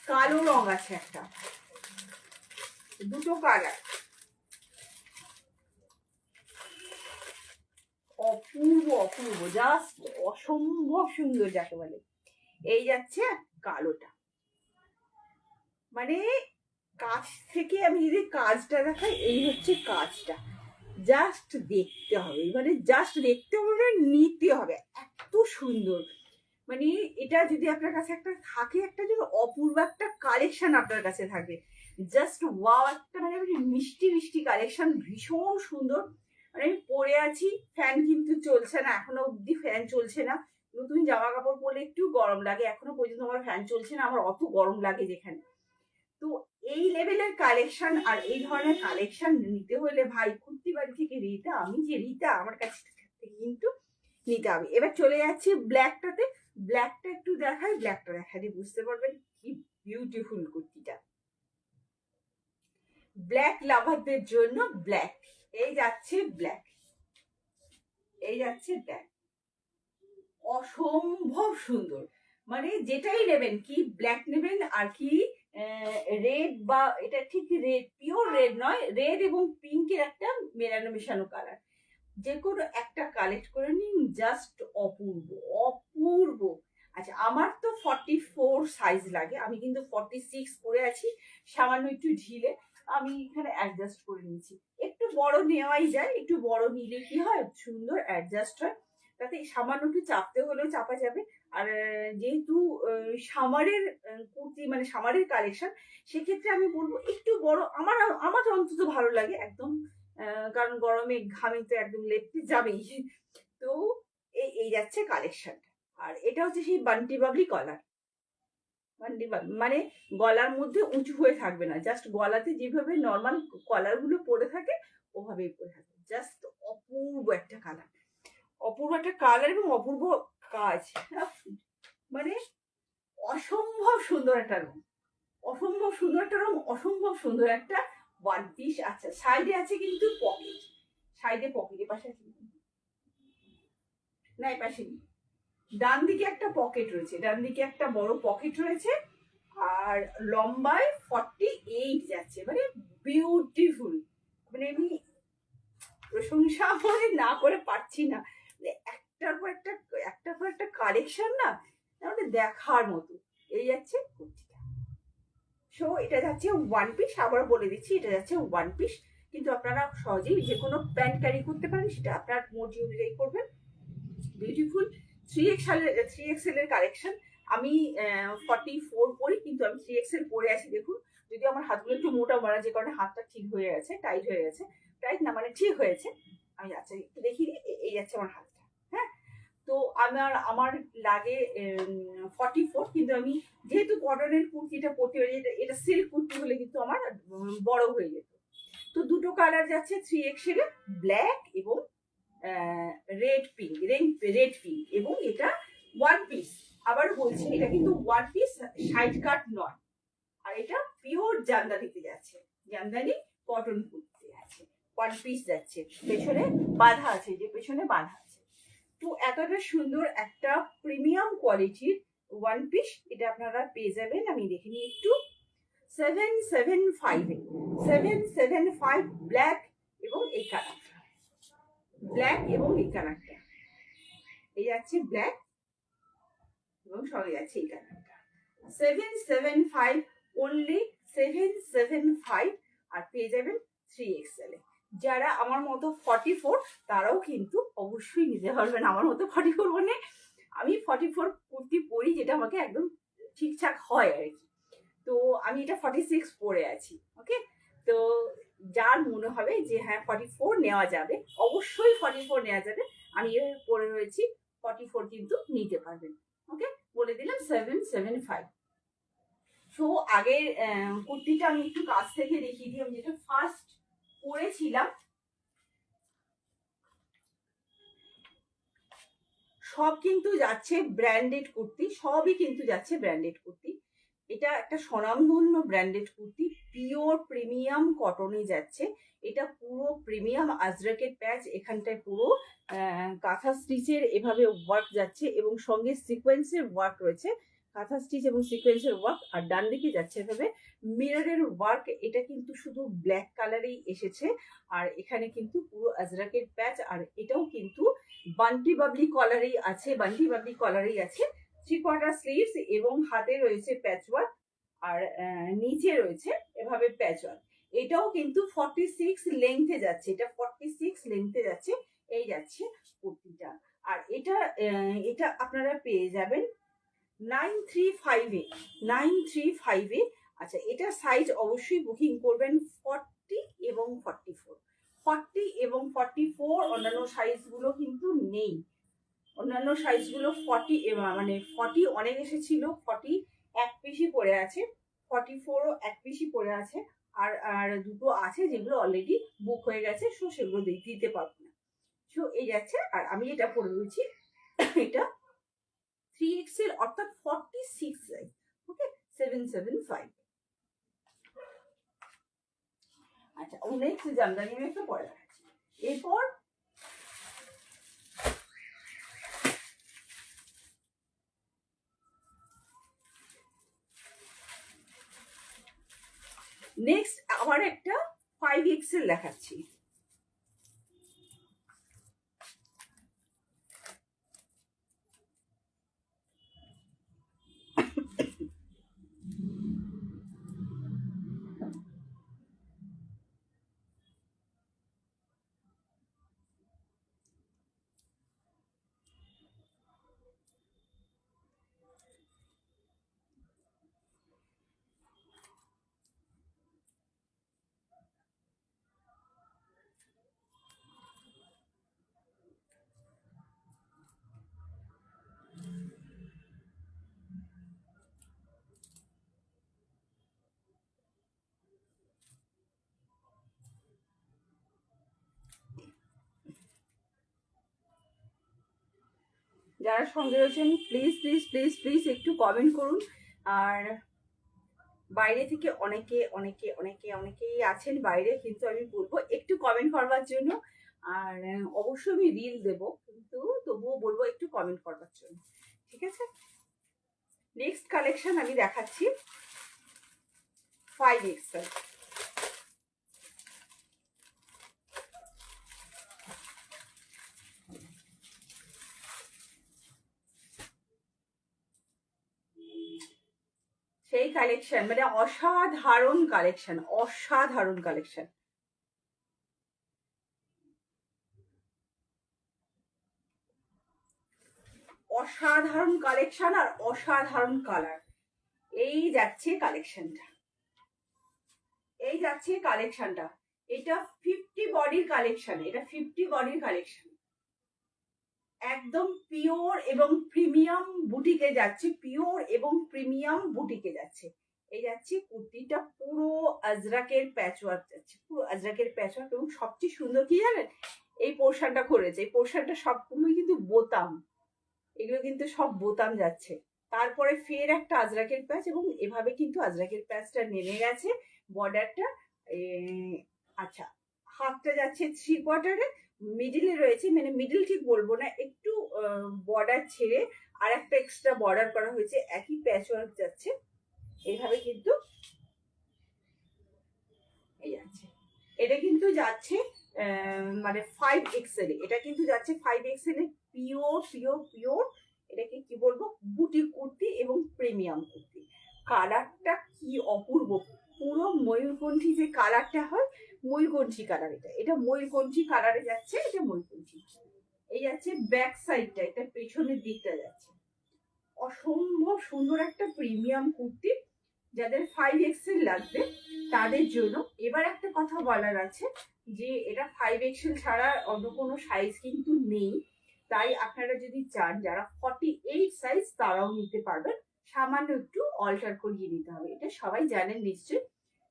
কালো রং আছে একটা, দুটো কালার, অপূর্ব অপূর্ব, জাস্ট অসম্ভব সুন্দর যাকে বলে। এই যাচ্ছে কালোটা, মানে কাছ থেকে আমি যদি কাজটা দেখাই, এই হচ্ছে কাজটা, জাস্ট দেখতে হবে, মানে জাস্ট দেখতে হবে, নিতে হবে, এত সুন্দর। মানে এটা যদি আপনার কাছে একটা থাকে, একটা যদি অপূর্ব একটা কালেকশন আপনার কাছে থাকে, জাস্ট ওয়াও, একটা মানে মিষ্টি মিষ্টি কালেকশন, ভীষণ সুন্দর। মানে আমি পরে আছি, ফ্যান কিন্তু চলছে না, এখনো অব্দি ফ্যান চলছে না। নতুন জামা কাপড় পরলে একটু গরম লাগে, এখনো পর্যন্ত আমার ফ্যান চলছে না, আমার অত গরম লাগে যেখানে। তো এই লেভেলের কালেকশন আর এই ধরনের কালেকশন নিতে হলে ভাই কুর্তি বাড়ি থেকে রীতা, আমি যে রীতা, আমার কাছ থেকে কিন্তু নিতে হবে। এবার চলে যাচ্ছি ব্ল্যাকটাতে, ব্ল্যাকটা একটু দেখাই, ব্ল্যাকটা দেখালে বুঝতে পারবেন কি বিউটিফুল কুর্তিটা। ব্ল্যাক লাভারদের জন্য ব্ল্যাক, এই যাচ্ছে ব্ল্যাক, এই যাচ্ছে ব্ল্যাক, অসম্ভব সুন্দর। মানে যেটাই নেবেন, কি ব্ল্যাক নেবেন আর কি রেড, বা এটা ঠিক রেড, পিওর রেড নয়, রেড এবং পিঙ্কের একটা মেলানো মেশানো কালার, যে কোনো একটা কালেক্ট করে নিন, জাস্ট অপূর্ব অপূর্ব। আচ্ছা, আমার তো 44 সাইজ লাগে, আমি কিন্তু 46 পরে আছি, সামান্য একটু ঢিলে আমি এখানে অ্যাডজাস্ট করে নিয়েছি। একটু বড় নেওয়াই যায়, একটু বড় নিলে কি হয়, সুন্দর অ্যাডজাস্ট হয়, তাতে সামান্য একটু চাপতে হলেও চাপা যাবে। আর যেহেতু সামারের কুর্তি, মানে সামারের কালেকশন, সেক্ষেত্রে আমি বলবো একটু বড়, আমার আমার অন্তত ভালো লাগে একদম, কারণ গরমে ঘামে তো একদম লেপতে যাবেই। তো এই যাচ্ছে কালেকশন। আর এটা হচ্ছে সেই বান্টি বাবলি কলার, বান্টি মানে গলার মধ্যে উঁচু হয়ে থাকবে না, জাস্ট গলাতে যেভাবে নর্মাল কলার গুলো পরে থাকে ওভাবেই পরে থাকে, জাস্ট অপূর্ব একটা কালার, অপূর্ব একটা কালার এবং অপূর্ব কাজ, মানে অসম্ভব সুন্দর একটা রং, অসম্ভব সুন্দর একটা রং, অসম্ভব সুন্দর একটা ওয়ান পিস। আচ্ছা, সাইডে আছে কিন্তু পকেট, সাইডে পকেটের পাশে আছে না, এই পাশে নেই, ডান দিকে একটা পকেট রয়েছে, ডান দিকে একটা বড় পকেট রয়েছে, আর লম্বায় 48 যাচ্ছে, মানে বিউটিফুল। মানে আমি প্রশংসা মানে না করে পারছি না, মানে একটার পর একটা, একটার পর একটা কালেকশন না, মানে দেখার মতো। এই যাচ্ছে কুর্তিটা, সো এটা যাচ্ছে ওয়ান পিস, আবার বলে দিচ্ছি এটা যাচ্ছে ওয়ান পিস, কিন্তু আপনারা সহজেই যে কোনো প্যান্ট ক্যারি করতে পারেন, সেটা আপনার মর্জি অনুযায়ী করবেন। বিউটিফুল 3XL এর কালেকশন। আমি 44 পরি, কিন্তু আমি 3XL পরে আছি, দেখুন। যদি আমার হাতগুলো একটু মোটা মারা, যে কারণে হাতটা ঠিক হয়ে গেছে, টাইট হয়ে গেছে, টাইট না মানে ঠিক হয়েছে। আমি আচ্ছা একটু দেখিয়ে দিই, এই যাচ্ছে আমার হাতটা, হ্যাঁ। তো আমার আমার লাগে 44, কিন্তু আমি যেহেতু কটনের কুর্তিটা পরতে পারি, এটা সিল্ক কুর্তি হলে কিন্তু আমার বড় হয়ে যেত। তো দুটো কালার যাচ্ছে 3XL এ, ব্ল্যাক এবং রেড পিঙ্ক, রেড পিঙ্ক, এবং এটা ওয়ান পিস। আবার বলছি, এটা কিন্তু ওয়ান পিস, সাইড কাট নয়, আর এটা পিওর জামদানিতে যাচ্ছে, জামদানি কটন কুর্তি আছে, ওয়ান পিস যাচ্ছে, পেছনে বাঁধা আছে, যে পেছনে বাঁধা আছে। তো এতটা সুন্দর একটা প্রিমিয়াম কোয়ালিটির ওয়ান পিস, এটা আপনারা পেয়ে যাবেন, আমি দেখে নিই একটু, 775, 775 ব্ল্যাক এবং এই কালার, ব্ল্যাক এবং এই কালারটা, এই যাচ্ছে ব্ল্যাক এবং সঙ্গে যাচ্ছে এই কালারটা, 775 অনলি, 775, আর পেয়ে যাবেন 3XL এ। যারা আমার মতো মতো 44 তারাও কিন্তু অবশ্যই নিতে পারবেন। আমার মতো 44 মানে আমি 44 কুর্তি পরি, যেটা আমাকে একদম ঠিকঠাক হয় আর কি। তো আমি এটা 46 পরে আছি। ওকে, তো যার মনে হবে যে হ্যাঁ 44 নেওয়া যাবে, অবশ্যই 44 নেওয়া যাবে, আমি পরে রয়েছি 44 কিন্তু নিতে পারবেন। ওকে, বলে দিলাম 775। সো আগের কুর্তিটা আমি একটু কাছ থেকে দেখিয়ে দিই, আমি যেটা ফার্স্ট পরেছিলাম। সব কিন্তু যাচ্ছে ব্র্যান্ডেড কুর্তি, সবই কিন্তু যাচ্ছে ব্র্যান্ডেড কুর্তি। এটা একটা স্বনামধন্য ব্র্যান্ডেড কুর্তি, পিওর প্রিমিয়াম কটনে যাচ্ছে। এটা পুরো প্রিমিয়াম আজরাকের প্যাচ, এখানটায় পুরো কাঁথা স্টিচের এভাবে ওয়ার্ক যাচ্ছে এবং সঙ্গে সিকোয়েন্সের ওয়ার্ক রয়েছে, কাঁথা স্টিচ এবং সিকোয়েন্সের ওয়ার্ক। আর ডান দিকে যাচ্ছে এভাবে মিররের ওয়ার্ক। এটা কিন্তু শুধু ব্ল্যাক কালারেই এসেছে, আর এখানে কিন্তু পুরো আজরাকের প্যাচ। আর এটাও কিন্তু বান্টি বাবলি কলারেই আছে, বান্টি বাবলি কলারেই আছে। 3/4 স্লিভস এবং হাতে রয়েছে প্যাচওয়ার্ক, আর নিচে রয়েছে এভাবে প্যাচওয়ার্ক। এটাও কিন্তু 46 লেন্থে যাচ্ছে, এটা 46 লেন্থে যাচ্ছে। এই যাচ্ছে কুর্তিটা। আর এটা এটা আপনারা পেয়ে যাবেন 935 এ, 935 এ। আচ্ছা, এটা সাইজ অবশ্যই বুকিং করবেন 40 এবং 44, 40 এবং 44। অন্যান্য সাইজগুলো কিন্তু নেই, অন্যান্য সাইজগুলো 40 মানে 40 অনেক এসেছিল, 40 এক পিসই পড়ে আছে, 44ও এক পিসই পড়ে আছে। আর আর দুটো আছে যেগুলো অলরেডি বুক হয়ে গেছে, সো সেগুলো দিতে পারবো না। সো এই যাচ্ছে। আর আমি এটা পরে রয়েছি, এটা 3XL অর্থাৎ 46 সাইজ। ওকে, 775। আচ্ছা, নেক্সট জামদানি আমি একটা পরে দেখাচ্ছি। এরপর নেক্সট আবার একটা 5XL দেখাচ্ছি। যারা সঙ্গে রয়েছেন প্লিজ প্লিজ প্লিজ প্লিজ একটু কমেন্ট করুন। আর বাইরে থেকে অনেকেই আছেন বাইরে, কিন্তু আমি বলবো একটু কমেন্ট করবার জন্য। আর অবশ্যই আমি রিল দেবো, কিন্তু তবুও বলবো একটু কমেন্ট করবার জন্য, ঠিক আছে? নেক্সট কালেকশন আমি দেখাচ্ছি 5XL। সেই কালেকশন মানে অসাধারণ কালেকশন, অসাধারণ কালেকশন। অসাধারণ কালেকশন আর অসাধারণ কালার। এই যাচ্ছে কালেকশনটা, এই যাচ্ছে কালেকশনটা। এটা 50 বডির কালেকশন, এটা 50 বডির কালেকশন, একদম পিওর এবং প্রিমিয়াম বুটিকে যাচ্ছে, পিওর এবং প্রিমিয়াম বুটিকে যাচ্ছে। এই যাচ্ছে কুর্তিটা, পুরো আজরাকের প্যাচওয়ার্ক যাচ্ছে, পুরো আজরাকের প্যাচওয়ার্ক। এবং সবচেয়ে সুন্দর কি জানেন, এই পোর্শনটা করেছে, এই পোর্শনটা সবগুলোই কিন্তু বোতাম, এগুলো কিন্তু সব বোতাম যাচ্ছে। তারপরে ফের একটা আজরাকের প্যাচ, এবং এভাবে কিন্তু আজরাকের প্যাচটা নেমে গেছে বর্ডারটা। আচ্ছা, হাতটা যাচ্ছে 3/4, মিডিলে রয়েছে, মানে মিডিল ঠিক বলবো না, একটু বর্ডার ছেড়ে আর একটা এক্সট্রা বর্ডার করা হয়েছে, একই প্যাচ ওয়ার্ক যাচ্ছে এইভাবে কিন্তু এই যাচ্ছে। এটা কিন্তু যাচ্ছে মানে 5XL, এটা কিন্তু যাচ্ছে 5XL এ, পিওর পিওর পিওর। এটাকে কি বলবো, বুটি কুর্তি এবং প্রিমিয়াম কুর্তি। কালারটা কি অপূর্ব, পুরো ময়ূরকণ্ঠী যে কালারটা হয়, ময়ূরকণ্ঠী কালার। এটা ময়ূরকণ্ঠী কালারে যাচ্ছে, এটা ময়ূরকণ্ঠী। এই যাচ্ছে ব্যাক সাইডটা, এটা পেছনের দিকটা যাচ্ছে। অসম্ভব সুন্দর একটা প্রিমিয়াম কুর্তি, যাদের 5XL লাগবে তাদের জন্য। এবার একটা কথা বলার আছে যে এটা 5XL ছাড়া অন্য কোনো সাইজ কিন্তু নেই, তাই আপনারা যদি চান যারা 48 সাইজ তারাও নিতে পারবেন, সামান্য একটু অল্টার করিয়ে নিতে হবে। এটা সবাই জানেন নিশ্চয়,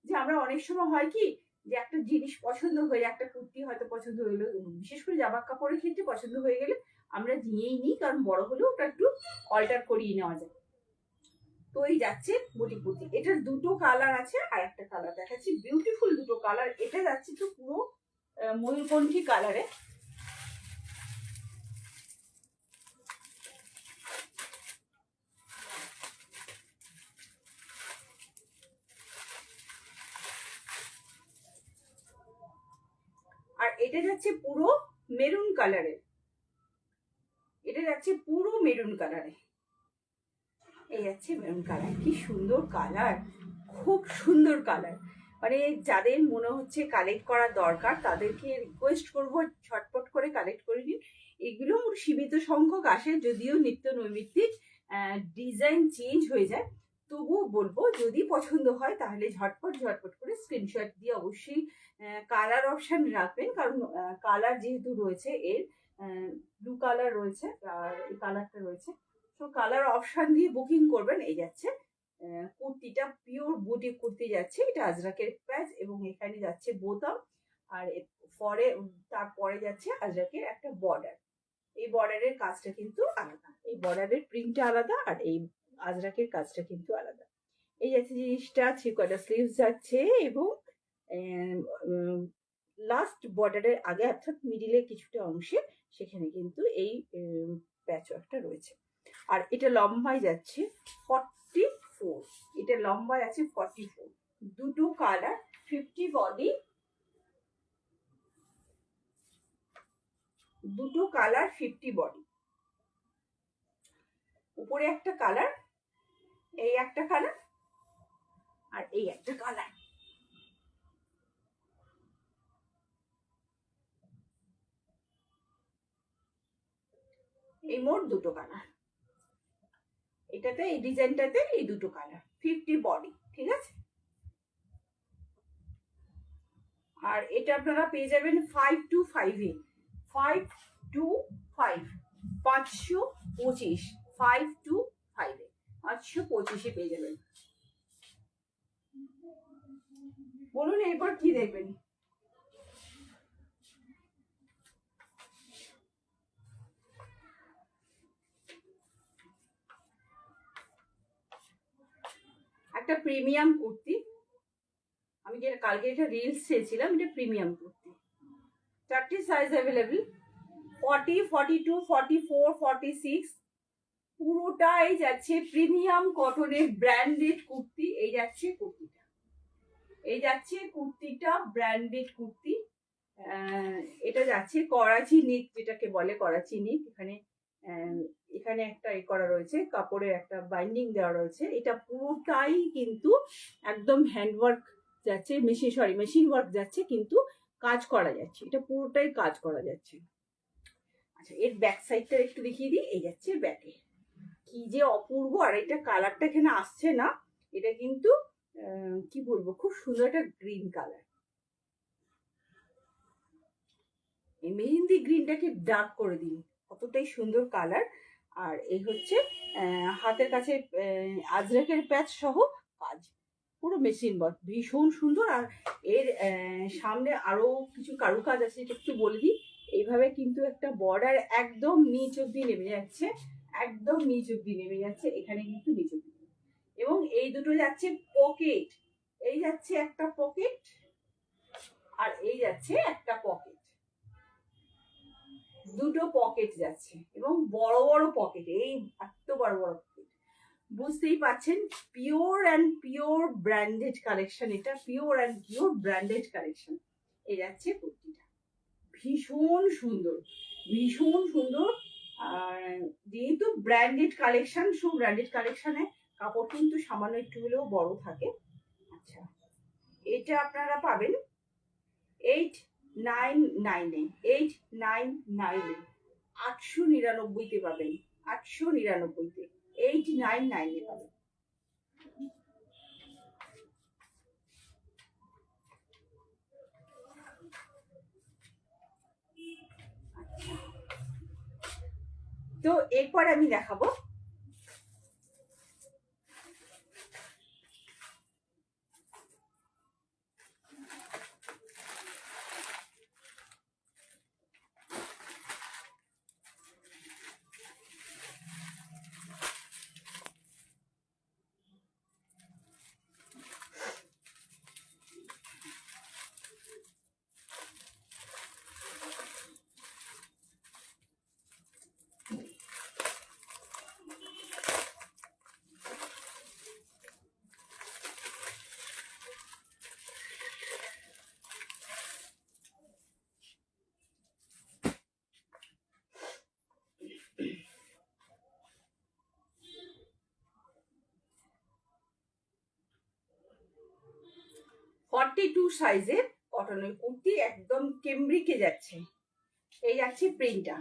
যে আমরা অনেক সময় হয় কি যে একটা জিনিস পছন্দ হয়ে, একটা কুর্তি হয়তো পছন্দ হইলো, বিশেষ করে জামা কাপড়ের ক্ষেত্রে পছন্দ হয়ে গেলে আমরা নিয়েই নিই, কারণ বড় হলেও ওটা একটু অল্টার করিয়ে নেওয়া যায়। তো এই যাচ্ছে বুটি কুর্তি, এটার দুটো কালার আছে, আর একটা কালার দেখাচ্ছি, বিউটিফুল দুটো কালার। এটা যাচ্ছে তো পুরো ময়ূরকণ্ঠী কালারে। আর এটা যাচ্ছে পুরো মেরুন কালারে, এটা যাচ্ছে পুরো মেরুন কালারে। এই যাচ্ছে মেরুন কালার, কি সুন্দর কালার, খুব সুন্দর কালার। মানে যাদের মনে হচ্ছে কালেক্ট করা দরকার তাদেরকে রিকোয়েস্ট করবো ঝটপট করে কালেক্ট করে নিন। এগুলো সীমিত সংখ্যক আসে, যদিও নিত্য নৈমিত্তিক ডিজাইন চেঞ্জ হয়ে যায়, তবুও বলবো যদি পছন্দ হয় তাহলে ঝটপট ঝটপট করে স্ক্রিনশট দিয়ে অবশ্যই কালার অপশন রাখবেন, কারণ কালার যেহেতু রয়েছে, এর ব্লু কালার রয়েছে আর এই কালারটা রয়েছে, তো কালার অপশন দিয়ে বুকিং করবেন। এই যাচ্ছে কুর্তিটা, পিওর বুটি কুর্তি যাচ্ছে, এটা আজরাকের প্যাচ, এবং এখানে যাচ্ছে বোতাম, আর পরে তারপরে যাচ্ছে আজরাকের একটা বর্ডার। এই বর্ডারের কাজটা কিন্তু আলাদা, এই বর্ডারের প্রিন্টটা আলাদা, আর এই আজরাকের কাজটা কিন্তু আলাদা। এই যাচ্ছে জিনিসটা, 3/4 স্লিভস যাচ্ছে, এবং লাস্ট বর্ডারের আগে অর্থাৎ মিডিলে কিছুটা অংশে সেখানে কিন্তু এই প্যাচ ওয়ার্কটা রয়েছে। আর এটা লম্বায় যাচ্ছে 44, এটা লম্বায় আছে 44, দুটো কালার, 50 বডি, দুটো কালার 50 বডি। উপরে একটা কালার, এই একটা কালার, আর এই একটা কালার। এই মোট দুটো কালার, এটাতে এই ডিজাইনটাতে এই দুটো কালার, 50 বডি, ঠিক আছে। আর এটা আপনারা পেয়ে যাবেন 525 এ, 525, 525, 525 এ, 525 এ পেয়ে যাবেন। বলুন এরপর কি দেখবেন? একটা প্রিমিয়াম কুর্তি, আমি যে কালকে এটা রিলস ছেড়েছিলাম, এটা প্রিমিয়াম কুর্তি, 4টি সাইজ অ্যাভেলেবল, 40, 42, 44, 46, পুরোটাই যাচ্ছে প্রিমিয়াম কটনের ব্র্যান্ডেড কুর্তি। এই যাচ্ছে কুর্তিটা, এই যাচ্ছে কুর্তিটা ব্র্যান্ডেড কুর্তি। এটা যাচ্ছে করাচি নিক, যেটাকে বলে করাচি নিক। এখানে এখানে একটা এ করা রয়েছে, কাপড়ের একটা বাইন্ডিং দেওয়া রয়েছে। এটা পুরোটাই কিন্তু একদম হ্যান্ডওয়ার্ক যাচ্ছে, মেশিন ওয়ার্ক যাচ্ছে, কিন্তু কাজ করা যাচ্ছে, এটা পুরোটাই কাজ করা যাচ্ছে। আচ্ছা, এর ব্যাক সাইডটা একটু দেখিয়ে দিই। এই যাচ্ছে ব্যাকে, কি যে অপূর্ব। আর এটা কালারটা এখানে আসছে না, এটা কিন্তু কি বলবো, খুব সুন্দর একটা গ্রিন কালার, এই মেহেন্দি গ্রিনটাকে ডার্ক করে দিন, কতটাই সুন্দর কালার। আর এই হচ্ছে হাতের কাছে আজরাকের প্যাচ সহ কাজ, পুরো মেশিন ওয়ার্ক, ভীষণ সুন্দর। আর এর সামনে আরো কিছু কারুকাজ আছে, এটা একটু বলে দিই। এইভাবে কিন্তু একটা বর্ডার একদম নিচ অব্দি নেমে যাচ্ছে, একদম নিচ অব্দি নেমে যাচ্ছে, এখানে কিন্তু নিচ অব্দি, এবং এই দুটো যাচ্ছে পকেট, এই যাচ্ছে একটা পকেট, আর এই যাচ্ছে একটা পকেট, দুটো পকেট যাচ্ছে, এবং বড় বড় পকেট, এই এত বড় বড় পকেট, বুঝতেই পাচ্ছেন pure and pure branded collection, এটা pure and pure branded collection. এই যাচ্ছে কুর্তিটা, ভীষণ সুন্দর, ভীষণ সুন্দর। আর যেহেতু ব্র্যান্ডেড কালেকশন, সব ব্র্যান্ডেড কালেকশনে কাপড় কিন্তু সামান্য একটু হলেও বড় থাকে। আচ্ছা, এটা আপনারা পাবেন 899-এ, 899-এ, 899-তে পাবেন, 899-তে, 899-এ পাবেন। তো এরপর আমি দেখাবো টু সাইজের কটনের কুর্তি, একদম কেমব্রিকে যাচ্ছে। এই যাচ্ছে প্রিন্টটা,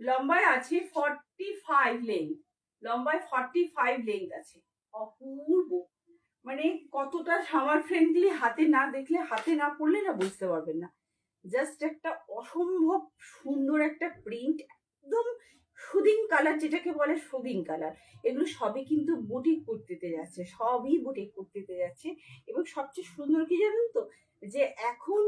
লম্বায় আছে 45 লেন্থ, লম্বায় 45 লেন্থ আছে। অপূর্ব, মানে কতটা সামার ফ্রেন্ডলি, হাতে না দেখলে, হাতে না পড়লে না বুঝতে পারবেন না। জাস্ট একটা অসম্ভব সুন্দর একটা প্রিন্ট, একদম সুদিং কালার, যেটাকে বলে সুদিং কালার। এগুলো সবই কিন্তু বুটিক কুর্তিতে যাচ্ছে, সবই বুটিক কুর্তিতে যাচ্ছে। এবং সবচেয়ে সুন্দর কি জানেন তো, যে এখন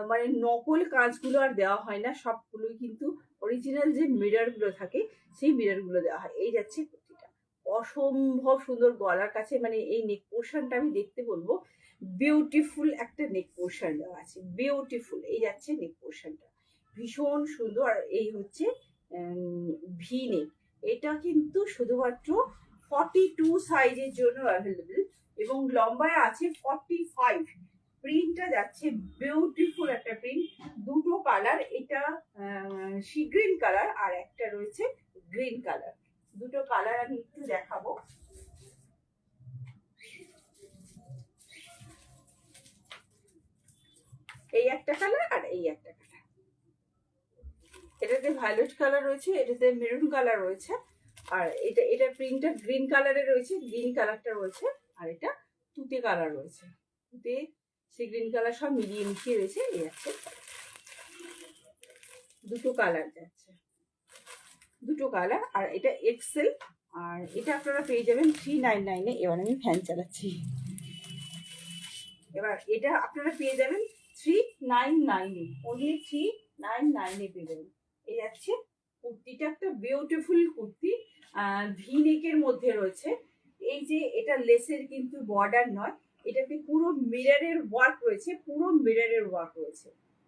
মানে নকল কাঁচগুলো আর দেওয়া হয় না, সবগুলোই কিন্তু অরিজিনাল যে মিরর গুলো থাকে সেই মিরর গুলো দেওয়া হয়। এই যাচ্ছে কুর্তিটা, অসম্ভব সুন্দর। গলার কাছে মানে এই নেক পোর্শনটা আমি দেখতে বলবো, বিউটিফুল একটা নেক পোর্শন দেওয়া আছে, বিউটিফুল। এই যাচ্ছে নেক পোর্শনটা, ভীষণ সুন্দর। আর এই হচ্ছে ভি নেক। এটা কিন্তু শুধুমাত্র 42 সাইজের জন্য অ্যাভেলেবেল, এবং লম্বায় আছে 45। প্রিন্টটা যাচ্ছে বিউটিফুল একটা প্রিন্ট, দুটো কালার, এটা সি গ্রিন কালার আর একটা রয়েছে গ্রিন কালার। দুটো কালার আমি একটু দেখাবো। এই একটা কালার আর এই একটা কালার, এটাতে ভায়োলেট কালার রয়েছে, এটাতে মেরুন কালার রয়েছে, আর এটা প্রিন্টটা গ্রিন কালারের রয়েছে, গ্রিন কালারটা রয়েছে, আর এটা তুতে কালার রয়েছে, তুতে সে গ্রিন কালার সব মিলিয়ে মিশিয়ে রয়েছে। এই আছে দুটো কালার যাচ্ছে, দুটো কালার। আর এটা এক্সেল, আর এটা আপনারা পেয়ে যাবেন 399-এ। এবার আমি ফ্যান চালাচ্ছি। এবার এটা আপনারা পেয়ে যাবেন 399-এ, অনলি 399-এ পেয়ে যাবেন। এই যাচ্ছে কুর্তিটা, একটা বিউটিফুল কুর্তি, ভি নেকের মধ্যে রয়েছে। এই যে এটা লেসের কিন্তু বর্ডার নয়, এটাতে পুরো মিররের ওয়ার্ক রয়েছে, পুরো মিররের ওয়ার্ক রয়েছে।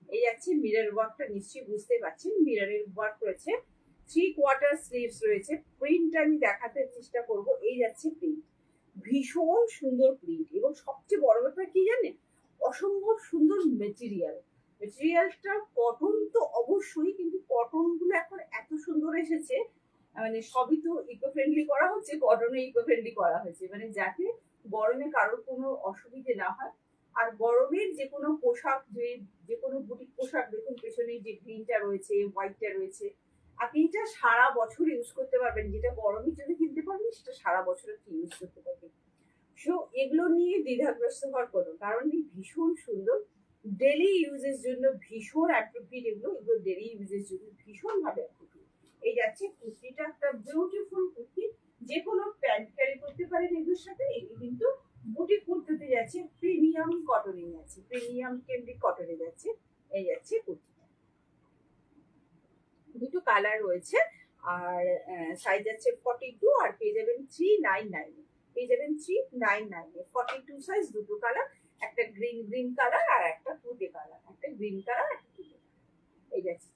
এই যাচ্ছে মিরর ওয়ার্কটা, নিশ্চয়ই বুঝতে পারছেন মিররের ওয়ার্ক রয়েছে। 3/4 স্লিভস রয়েছে। প্রিন্টটা আমি দেখাতে চেষ্টা করব। এই যাচ্ছে প্রিন্ট, ভীষণ সুন্দর প্রিন্ট, এবং সবচেয়ে বড় ব্যাপার কি জানেন, অসম্ভব সুন্দর মেটেরিয়াল। মেটেরিয়ালটা কটন তো অবশ্যই, কিন্তু কটন গুলো এখন এত সুন্দর এসেছে, মানে সবই তো ইকো ফ্রেন্ডলি করা হচ্ছে, কটনে ইকো ফ্রেন্ডলি করা হয়েছে, মানে যাতে গরমে কারোর কোনো অসুবিধে না হয়। আর গরমের যে কোনো পোশাক, যে কোনো বুটিক পোশাক দেখুন, পেছনে যে গ্রিনটা রয়েছে, হোয়াইটটা রয়েছে, আপনি এটা সারা বছর ইউজ করতে পারবেন। যেটা গরমের জন্য কিনতে পারবেন, সেটা সারা বছর আপনি ইউজ করতে পারবেন। সো এগুলো নিয়ে দ্বিধাগ্রস্ত হওয়ার কোনো কারণ নেই, ভীষণ সুন্দর, ডেলি ইউজের জন্য ভীষণ অ্যাপ্রোপ্রিয়েট। এগুলো ডেলি ইউজের জন্য ভীষণ ভাবে অ্যাপ্রোপ্রিয়েট। এই যাচ্ছে কুর্তিটা, একটা বিউটিফুল কুর্তি, যে কোনো প্যান্ট ক্যারি করতে পারেন এগুলোর সাথে। এগুলো কিন্তু বুটিক কুর্তিতে যাচ্ছে, প্রিমিয়াম কটনে যাচ্ছে, প্রিমিয়াম কেমব্রিক কটনে যাচ্ছে। এই যাচ্ছে কুর্তিটা, দুটো কালার রয়েছে, আর সাইজ আছে 42, আর পেয়ে যাবেন 399, পেয়ে যাবেন 399-এ। 42 সাইজ, দুটো কালার, একটা গ্রিন কালার আর একটা তুতে কালার, একটা গ্রিন কালার একটা তুতে কালার। এই যাচ্ছে,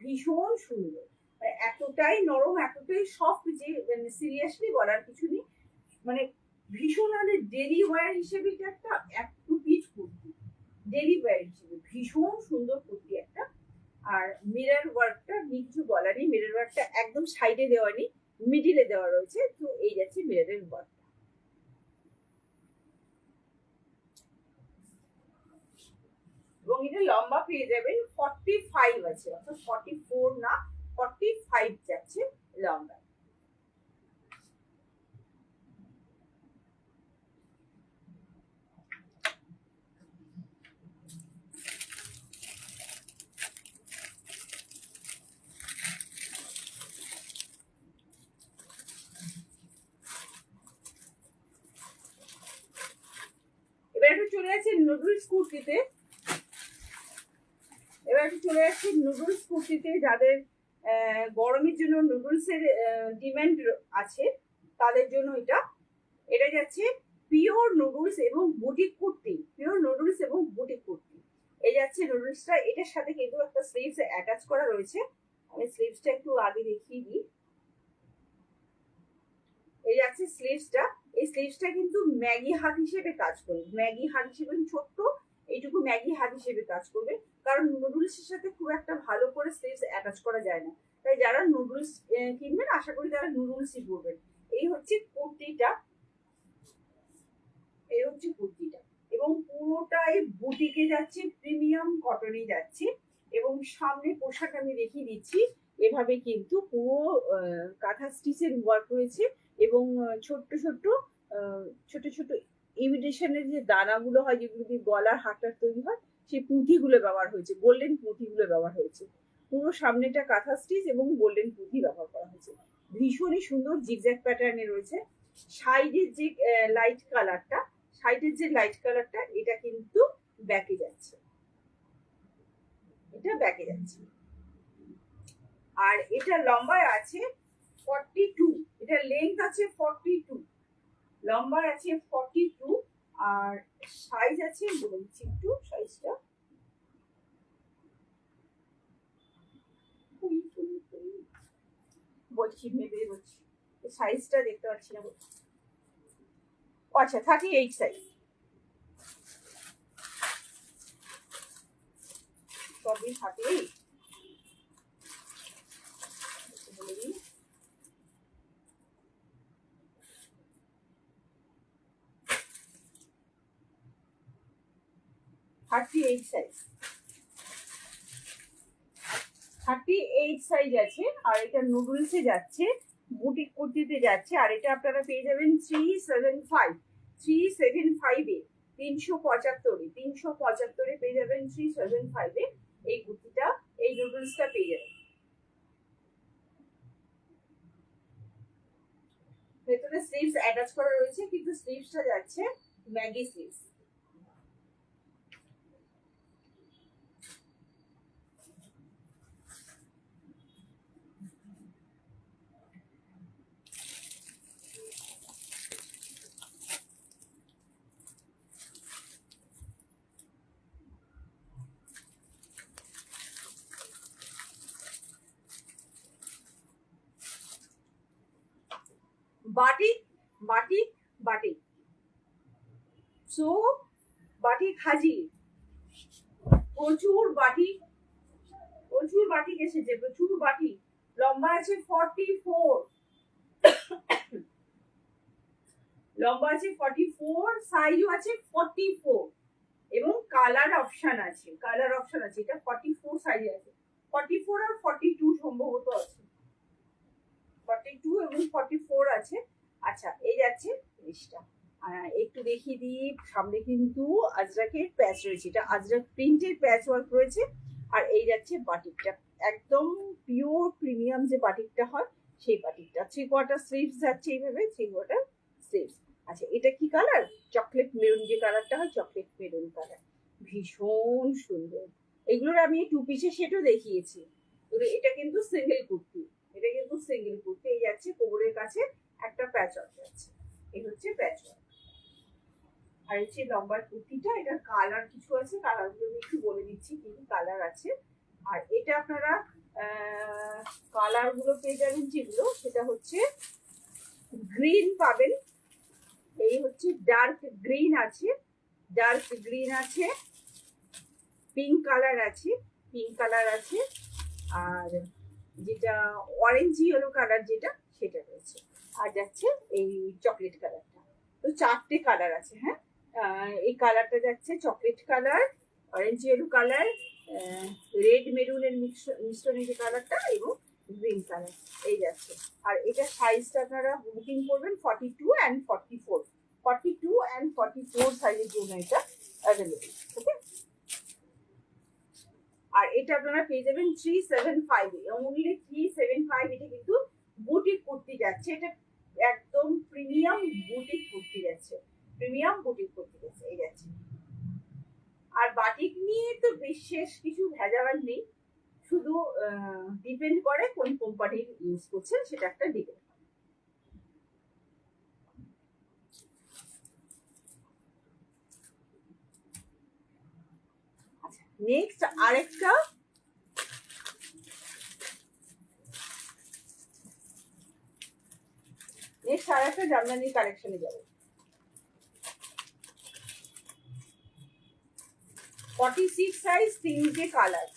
ভীষণ সুন্দর, মানে এতটাই নরম, এতটাই সফট, যে মানে সিরিয়াসলি বলার কিছু নেই। মানে ভীষণ, মানে ডেলি ওয়্যার হিসেবে এটা একটা অ্যাপ্রোপ্রিয়েট কুর্তি, ডেলি ওয়্যার হিসেবে ভীষণ সুন্দর কুর্তি একটা। আর মিরর ওয়ার্কটা কিছু বলার নেই, মিরর ওয়ার্কটা একদম সাইডে দেওয়া নেই, মিডিলে দেওয়া রয়েছে। তো এই যাচ্ছে মিররের ওয়ার্কটা, লম্বা পেয়ে যাবেন 45 আছে, অর্থাৎ 44 না 45 যাচ্ছে লম্বা। এবার একটু চলে যাচ্ছে নুডলস কুর্তিতে। যাদের গরমের জন্য নুডলসের ডিমান্ড আছে তাদের জন্য এটা যাচ্ছে পিওর নুডলস এবং বুটিক কুর্তি, এই যাচ্ছে নুডলসটা। এটার সাথে কিন্তু একটা স্লিভস অ্যাটাচ করা রয়েছে, আমি স্লিভসটা একটু আগে দেখিয়ে দিই। এই যাচ্ছে স্লিভসটা, এই স্লিভসটা কিন্তু ম্যাগি হাত হিসেবে কাজ করবে, ম্যাগি হাত হিসেবে ছোট্ট এইটুকু ম্যাগি হাত হিসেবে কাজ করবে, কারণ নুডলসের সাথে খুব একটা ভালো করে স্লিভস অ্যাটাচ করা যায় না। তাই যারা নুডলস কিনবেন আশা করি তারা নুডলসই পরবেন। এই হচ্ছে কুর্তিটা, এবং পুরোটাই বুটিকে যাচ্ছে, প্রিমিয়াম কটনে যাচ্ছে। এবং সামনে পোশাক আমি দেখিয়ে দিচ্ছি, এভাবে কিন্তু পুরো কাঁথা স্টিচের ওয়ার্ক রয়েছে এবং ছোট্ট ছোট্ট ইমিটেশনের যে দানাগুলো হয়, যেগুলো দিয়ে গলার হারটা তৈরি হয়, সেই পুঁথিগুলো ব্যবহার হয়েছে, গোল্ডেন পুঁথিগুলো ব্যবহার হয়েছে। পুরো সামনেটা কাঁথা স্টিচ এবং গোল্ডেন পুঁথি ব্যবহার করা হয়েছে। ভীষণই সুন্দর জিগজ্যাগ প্যাটার্নে রয়েছে। সাইডের যে লাইট কালারটা, এটা কিন্তু ব্যাকে যাচ্ছে, আর এটা লম্বায় আছে 42, এটা লেন্থ আছে 42, লম্বায় আছে 42, আর সাইজ আছে বলছি একটু সাইজটা বলছি, সাইজটা দেখতে পাচ্ছি না। আচ্ছা 38 সাইজ, সবই 38। বলে দিই 38 সাইজ, 38 সাইজ আছে। আর এটা নুডলসে যাচ্ছে, বুটিক কুর্তিতে যাচ্ছে, আর এটা আপনারা পেয়ে যাবেন 375 এ 375 এ পেয়ে যাবেন 375 এ এই কুর্তিটা, এই নুডলসটা পেয়ে যাবেন। ভেতরে স্লিভস অ্যাটাচ করা রয়েছে, কিন্তু স্লিভসটা যাচ্ছে ম্যাগি স্লিভস। বাটিক সো বাটিক হাজি, প্রচুর বাটিক এসেছে, প্রচুর বাটিক। লম্বা আছে 44, সাইজও আছে 44, এবং কালার অপশন আছে, এটা 44 সাইজ আছে, 44 আর 42 সম্ভবত আছে, 42 এবং 44 আছে। আচ্ছা এই যাচ্ছে জিনিসটা, একটু দেখিয়ে দিই। সামনে কিন্তু আজরাকের প্যাচ রয়েছে, এটা আজরাক প্রিন্টের প্যাচ ওয়ার্ক রয়েছে। আর এই যাচ্ছে বাটিকটা, একদম পিওর প্রিমিয়াম যে বাটিকটা হয় সেই বাটিকটা। 3/4 স্লিভস যাচ্ছে এইভাবে, 3/4 স্লিভস। আচ্ছা এটা কি কালার? চকলেট মেরুন, যে কালারটা হয় চকলেট মেরুন কালার, ভীষণ সুন্দর। এগুলোর আমি 2 পিসের সেটও দেখিয়েছি। এটা কিন্তু সিঙ্গেল কুর্তি, এই যাচ্ছে কোমরের কাছে একটা প্যাচ ওয়ার্ক আছে, এই হচ্ছে প্যাচ ওয়ার্ক। আর হচ্ছে লম্বার কুর্তিটা, এটা কালার কিছু আছে, কালারগুলো আমি একটু বলে দিচ্ছি কি কি কালার আছে। আর এটা আপনারা কালারগুলো পেয়ে যাবেন যেগুলো, সেটা হচ্ছে গ্রিন পাবেন, এই হচ্ছে ডার্ক গ্রিন আছে, পিঙ্ক কালার আছে, আর যেটা অরেঞ্জ ইয়েলো কালার যেটা সেটা রয়েছে, আর যাচ্ছে এই চকলেট কালারটা। তো 4টে কালার আছে। হ্যাঁ, এই কালারটা যাচ্ছে chocolate colour, orange yellow colour, red মেরুনের মিশ্রণে যে কালারটা, এবং গ্রিন কালার এই যাচ্ছে। আর এটা সাইজটা আপনারা বুকিং করবেন 42 and 44, 42 and 44 সাইজের জন্য এটা অ্যাভেলেবেল। ওকে, আর এটা আপনারা পেয়ে যাবেন 375 এ, অনলি 375। এটা কিন্তু বুটিক কুর্তি যাচ্ছে, এটা একদম প্রিমিয়াম বুটিক কুর্তি যাচ্ছে, প্রিমিয়াম বুটিক কুর্তি যাচ্ছে এই যাচ্ছে। আর বাটিক নিয়ে তো বিশেষ কিছু ভেজাল নেই, শুধু ডিপেন্ড করে কোন কোম্পানির ইউজ করছেন, সেটা একটা ডিপেন্ড। আচ্ছা, নেক্সট আরেকটা জামদানি কালেকশনে যাবো। 46 সাইজ, 3টে কালার।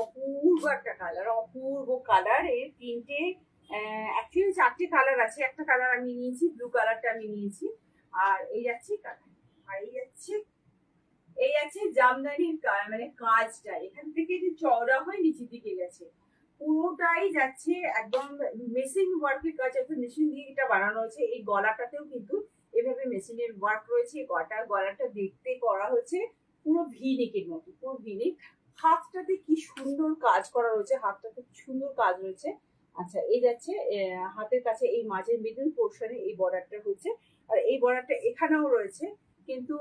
অপূর্ব একটা কালার, অপূর্ব কালার। এর 3টে, অ্যাকচুয়ালি 4টে কালার আছে, একটা কালার আমি নিয়েছি, ব্লু কালারটা আমি নিয়েছি। আর এই যাচ্ছে কালার, আর এই আছে জামদানির মানে কাজটা এখান থেকে যে চওড়া হয়ে নিচের দিকে গেছে, পুরোটাই যাচ্ছে একদম মেশিন ওয়ার্কের কাজ, একটা মেশিন দিয়ে এটা বানানো হয়েছে। এই গলাটাতেও কিন্তু এভাবে মেশিনের ওয়ার্ক রয়েছে। গলাটা দেখতে করা হচ্ছে পুরো ভি নেকের মতো, পুরো ভি নেক। হাতটাতে কি সুন্দর কাজ করা রয়েছে, হাতটাতে কি সুন্দর কাজ রয়েছে। আচ্ছা, এই যাচ্ছে হাতের কাছে এই মাঝের মিডল পোর্শনে এই বর্ডারটা হচ্ছে, আর এই বর্ডারটা এখানেও রয়েছে, কিন্তু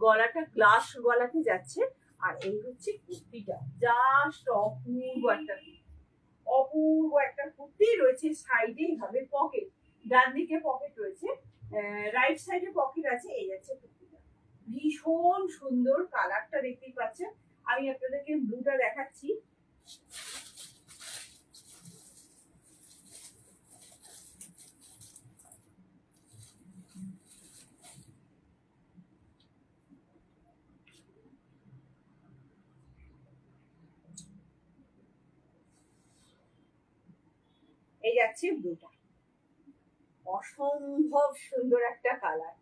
গলাটা গ্লাস গলাতে যাচ্ছে। আর এই হচ্ছে কুর্তিটা, জাস্ট অপূর্ব একটা কুর্তি রয়েছে। সাইডে এইভাবে পকেট, ডান দিকে পকেট রয়েছে, রাইট সাইডে পকেট আছে। এই যাচ্ছে কুর্তিটা, ভীষণ সুন্দর। কালারটা দেখতেই পাচ্ছেন, আমি আপনাদেরকে ব্লুটা দেখাচ্ছি। এই যাচ্ছে ব্লুটা, অসম্ভব সুন্দর একটা কালার,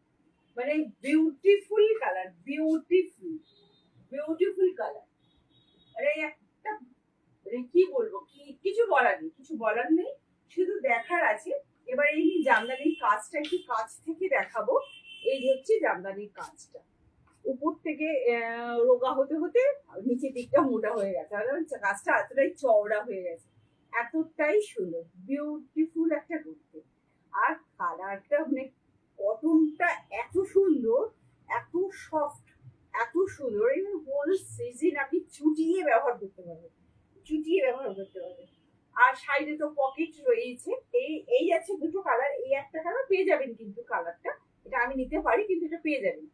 মানে beautiful colour, beautiful beautiful colour. আরে একটা মানে কি বলবো, কিছু বলার নেই, কিছু বলার নেই, শুধু দেখার আছে। এবার এই জামদানির কাজটা একটু কাছ থেকে দেখাবো। এই হচ্ছে জামদানির কাজটা, উপর থেকে রোগা হতে হতে নিচের দিকটা মোটা হয়ে গেছে, কাজটা এতটাই চওড়া হয়ে গেছে, এতটাই সুন্দর, বিউটিফুল একটা কুর্তি। আর কালারটা মানে কটনটা এত সুন্দর, এত সফট, এত সুন্দর। এবং হোল সিজন আপনি চুটিয়ে ব্যবহার করতে পারবেন, চুটিয়ে ব্যবহার করতে পারবেন। আর সাইডে তো পকেট রয়েছে। এই আছে দুটো কালার, এই একটা কালার পেয়ে যাবেন, কিন্তু কালারটা এটা আমি নিতে পারি, কিন্তু এটা পেয়ে যাবেন।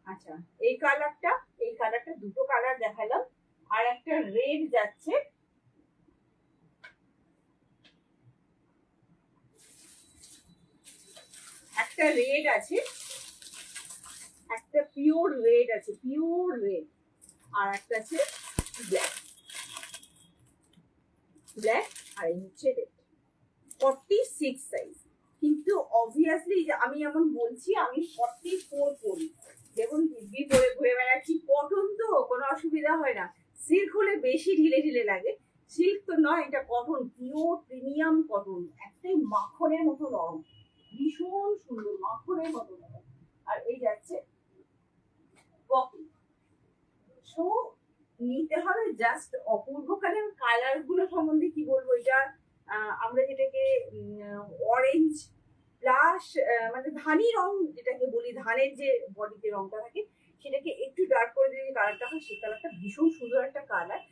আচ্ছা, এই কালারটা দুটো কালার দেখালাম। আর একটা রেড যাচ্ছে, একটা একটা রেড আছে, একটা পিওর রেড আছে, পিওর রেড, আর একটা আছে ব্ল্যাক, ব্ল্যাক আর এই হচ্ছে রেড। 46 সাইজ। কিন্তু অবভিয়াসলি আমি এমন বলছি, আমি 44 পরি, দেখুন দিব্যি পরে ঘুরে বেড়াচ্ছি। কটন তো কোনো অসুবিধা হয় না, সিল্ক হলে বেশি ঢিলে ঢিলে লাগে, সিল্ক তো নয়, এটা কটন, পিওর প্রিমিয়াম কটন, একটাই মাখনের মতো নরম, ভীষণ সুন্দর, মাখনের মতো নরম। আর এই যাচ্ছে পপি। সো নিতে হবে জাস্ট অপূর্ব কালার। কালার গুলো সম্বন্ধে কি বলবো, এটা আমরা যেটাকে অরেঞ্জ প্লাস মানে ধানি রং যেটাকে বলি, ধানের যে বডিতে রংটা থাকে সেটাকে একটু ডার্ক করে দিলে যে কালারটা হয়, সেই কালারটা ভীষণ সুন্দর একটা কালার।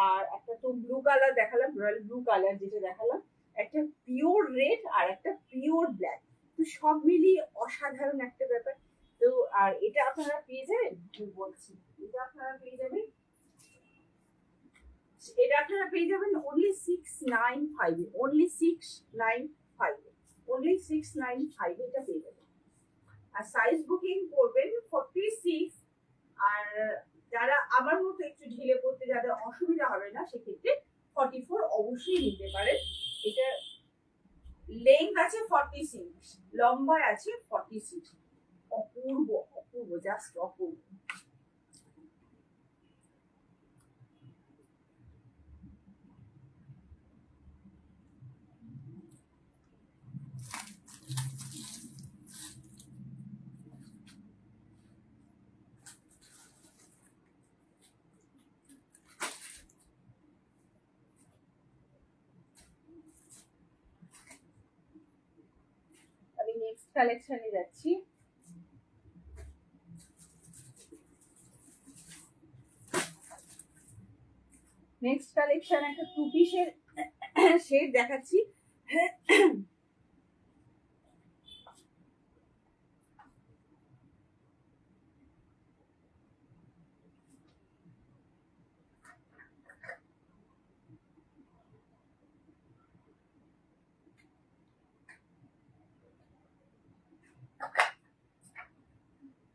আর একটা তো ব্লু কালার দেখালাম, রয়্যাল ব্লু কালার যেটা দেখালাম, একটা পিওর রেড আর একটা পিওর ব্ল্যাক। তো সব মিলিয়ে অসাধারণ একটা ব্যাপার। তো আর এটা আপনারা পেয়ে যাবেন, বলছি এটা আপনারা পেয়ে যাবেন, এটা আপনারা পেয়ে যাবেন অনলি 695, অনলি 695, অনলি 695 এটা পেয়ে যাবেন। আর সাইজ বুকিং করবেন 46। আর যারা আমার মতো একটু ঢিলে পড়তে যাদের অসুবিধা হবে না, সেক্ষেত্রে 44 অবশ্যই নিতে পারেন। এটা লেন্থ আছে 46, লম্বা আছে 46। অপূর্ব, অপূর্ব, জাস্ট অপূর্ব। আমি নেক্সট কালেকশনে যাচ্ছি। নেক্সট কালেকশন একটা টু পিসের শেড দেখাচ্ছি।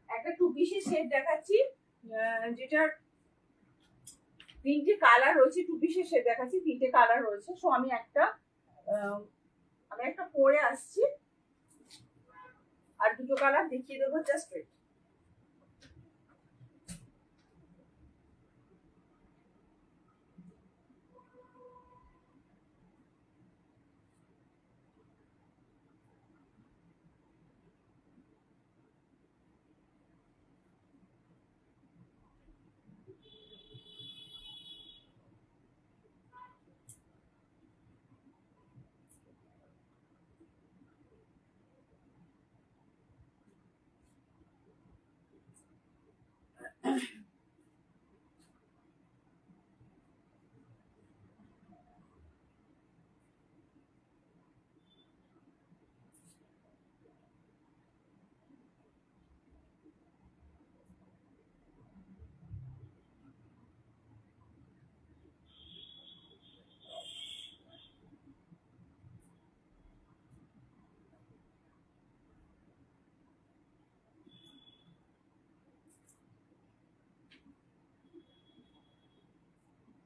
একটা টু পিসের শেড দেখাচ্ছি, যেটার তিনটে কালার রয়েছে। টু পিসের শেড দেখাচ্ছি, তিনটে কালার রয়েছে। সো আমি একটা পরে আসছি, আর দুটো কালার দেখিয়ে দেবো জাস্ট।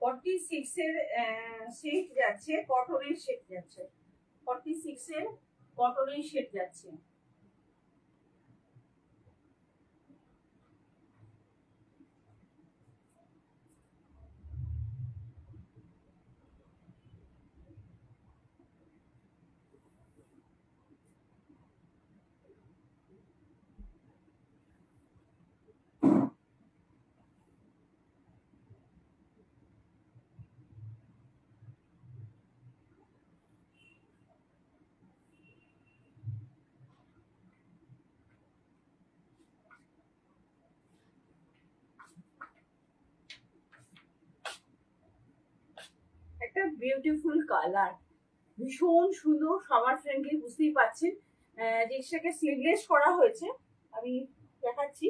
ফর্টি সিক্স এর সেট যাচ্ছে, কটনের সেট যাচ্ছে। 46 এর কটনের সেট যাচ্ছে। একটা বিউটিফুল কালার, ভীষণ সুন্দর, সবার ফ্রেন্ডলি, বুঝতেই পাচ্ছেন। জিনিসটাকে স্লিভলেস করা হয়েছে, আমি দেখাচ্ছি।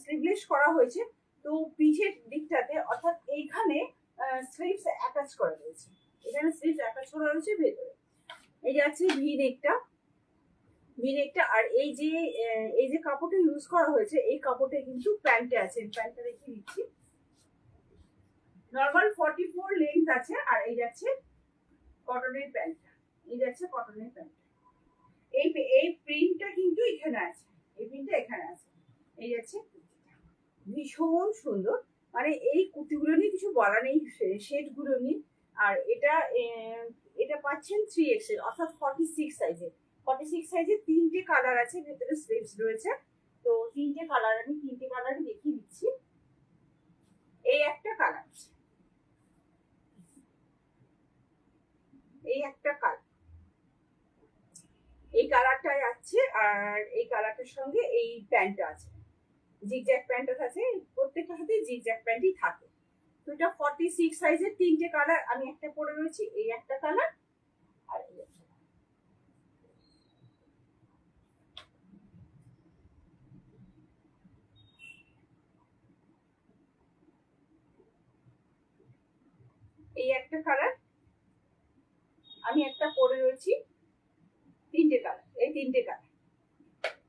স্লিভলেস করা হয়েছে, তো পিঠের দিকটাতে অর্থাৎ এইখানে স্লিভস অ্যাটাচ করা রয়েছে, এখানে স্লিভস অ্যাটাচ করা রয়েছে ভেতরে। এই যাচ্ছে ভি নেকটা, মিরেকটা। আর এই যে কাপড়টা ইউজ করা হয়েছে, এই কাপড়টা কিন্তু প্যান্টে আছে, প্যান্টটা রেখে দিচ্ছি। নর্মাল 44 লেন্থ আছে। আর এই যাচ্ছে কটনের প্যান্টটা, এই যাচ্ছে কটনের প্যান্ট। এই প্রিন্টটা কিন্তু এখানে আছে, এই প্রিন্টটা এখানে আছে। এই যাচ্ছে ভীষণ সুন্দর। মানে এই কুর্তিগুলো নিয়ে কিছু বলা নেই, শেড গুলো নিয়ে। আর এটা পাচ্ছেন 3XL অর্থাৎ 46 সাইজে। 46 সাইজে 3টে কালার আছে, ভেতরে স্লিভস রয়েছে। তো 3টে কালার, আমি 3টে কালারই দেখিয়ে দিচ্ছি। এই একটা কালার, এই একটা কালার, এই কালারটাই আছে। আর এই কালারটার সঙ্গে এই প্যান্টটা আছে, জিগজ্যাগ প্যান্ট আছে, প্রত্যেকটার সাথে জিগজ্যাগ প্যান্টই থাকে। তো এটা 46 সাইজের 3টে কালার, আমি একটা পরে রয়েছি, এই একটা কালার আর এই একটা। এই একটা কালার, আমি একটা পরে রয়েছি, 3টে কালার, এই 3টে কালার।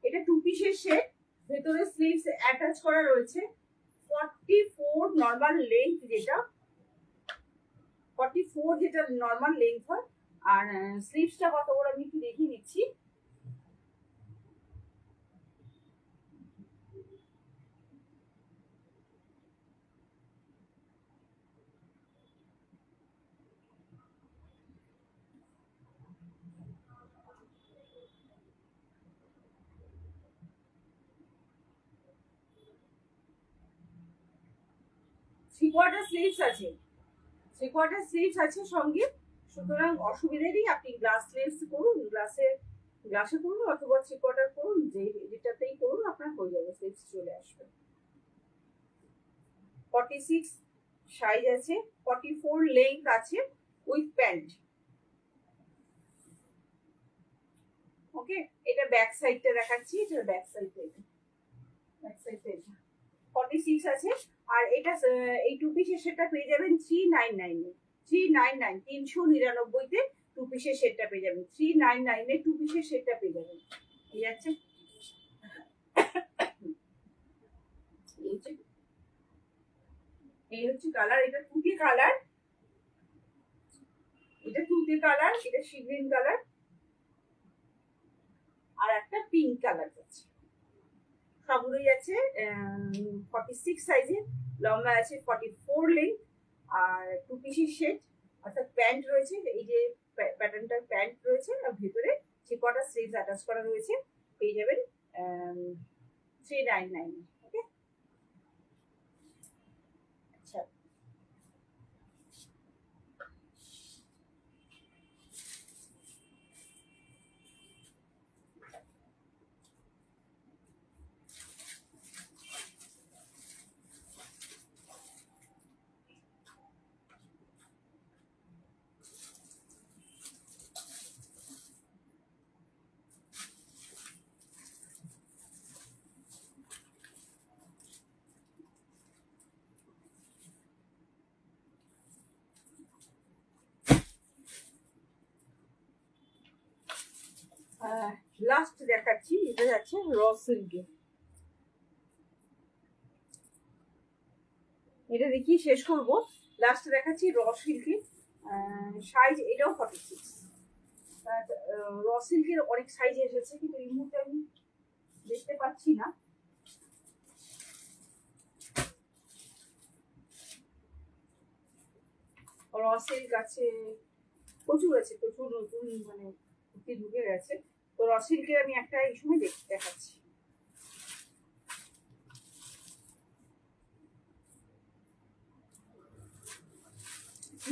এটা 2 পিসের সেট, ভেতরে স্লিভস অ্যাটাচ করা রয়েছে। 44 নরমাল লেন্থ, যেটা 44 যেটা নরমাল লেন্থ হয়। আর স্লিভসটা কত বড় আমি একটু দেখিয়ে দিচ্ছি। থ্রি কোয়ার্টার স্লিভস আছে, থ্রি কোয়ার্টার স্লিভস আছে সঙ্গে। সুতরাং অসুবিধা নেই, আপনি গ্লাস স্লিভস করুন, গ্লাসে করুন অথবা থ্রি কোয়ার্টার করুন, যেটাতেই করুন আপনার হয়ে যাবে, স্লিভস চলে আসবে। 46 সাইজ আছে, 44 লেন্থ আছে উইথ প্যান্ট। ওকে, এটা ব্যাক সাইডটা দেখাচ্ছি, এটা ব্যাক সাইডটা, ব্যাক সাইডটা এটা 46 আছে। আর এটা এই টু পিসের সেটটা পেয়ে যাবেন 399 এ, 399 399 তে টু পিসের সেটটা পেয়ে যাবেন, 399 এ টু পিসের সেটটা পেয়ে যাবেন। ঠিক আছে, এই হচ্ছে কালার, এটা তুতে কালার, এটা তুতে কালার, এটা সি গ্রিন কালার, আর একটা পিঙ্ক কালার আছে। সবগুলোই আছে 46 সাইজে, লম্বা আছে 44 লেন্থ। আর টু পিসের সেট, অর্থাৎ প্যান্ট রয়েছে, এই যে প্যাটার্নটার প্যান্ট রয়েছে, আর ভেতরে চিকটা স্লিভস অ্যাটাচ করা রয়েছে। পেয়ে যাবেন 399। ওকে, আচ্ছা, লাস্ট দেখাচ্ছি, এটা যাচ্ছে র সিল্কে। এটা দেখিয়ে শেষ করবো, লাস্ট দেখাচ্ছি র সিল্কে। সাইজ এটাও 46। র সিল্কের অনেক সাইজ এসেছে, কিন্তু এই মুহূর্তে আমি দেখতে পাচ্ছি না। র সিল্ক আছে, প্রচুর আছে, প্রচুর নতুন মানে ঢুকে গেছে। তো র সিল্কের আমি একটা এই সময় দেখাচ্ছি।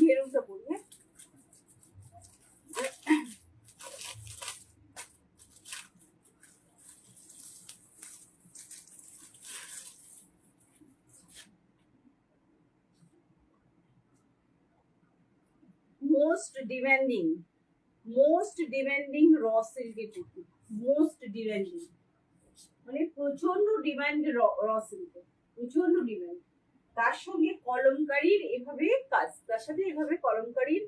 মেরুনটা বলি, হ্যাঁ, মোস্ট ডিমান্ডিং র সিল্কের কুর্তি, মোস্ট ডিমান্ডিং, মানে প্রচন্ড ডিমান্ড র সিল্কের, প্রচন্ড ডিমান্ড। তার সঙ্গে কলমকারীর এভাবে কাজ, তার সাথে এভাবে কলমকারীর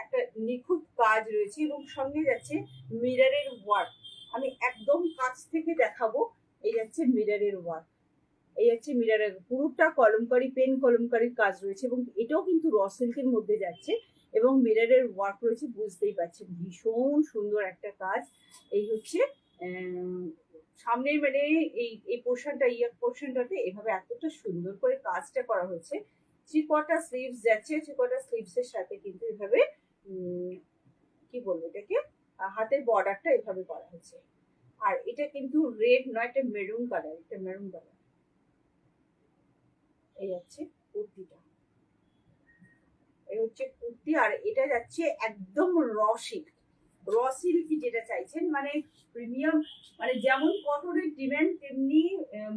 একটা নিখুঁত কাজ রয়েছে, এবং সঙ্গে যাচ্ছে মিররের ওয়ার্ক। আমি একদম কাছ থেকে দেখাবো। এই যাচ্ছে মিররের ওয়ার্ক, এই হচ্ছে মিররের পুরোটা কলমকারি পেন কলমকারির কাজ রয়েছে এবং এটাও কিন্তু র সিল্কের মধ্যে যাচ্ছে এবং মিররের ওয়ার্ক রয়েছে, বুঝতেই পারছেন ভীষণ সুন্দর একটা কাজ। এই হচ্ছে সামনের মানে এই পোর্শনটা পোর্শনটাতে এভাবে এতটা সুন্দর করে কাজটা করা হয়েছে। থ্রি কোয়ার্টার স্লিভস যাচ্ছে, থ্রি কোয়ার্টার স্লিভস এর সাথে কিন্তু এভাবে কি বলবো এটাকে হাতের বর্ডারটা এভাবে করা হয়েছে। আর এটা কিন্তু রেড নয়, এটা মেরুন কালার, এটা মেরুন কালার। এই যাচ্ছে কুর্তিটা, এই হচ্ছে কুর্তি। আর এটা যাচ্ছে একদম র সিল্ক, র সিল্ক যেটা চাইছেন মানে প্রিমিয়াম, মানে যেমন কটনের ডিমান্ড তেমনি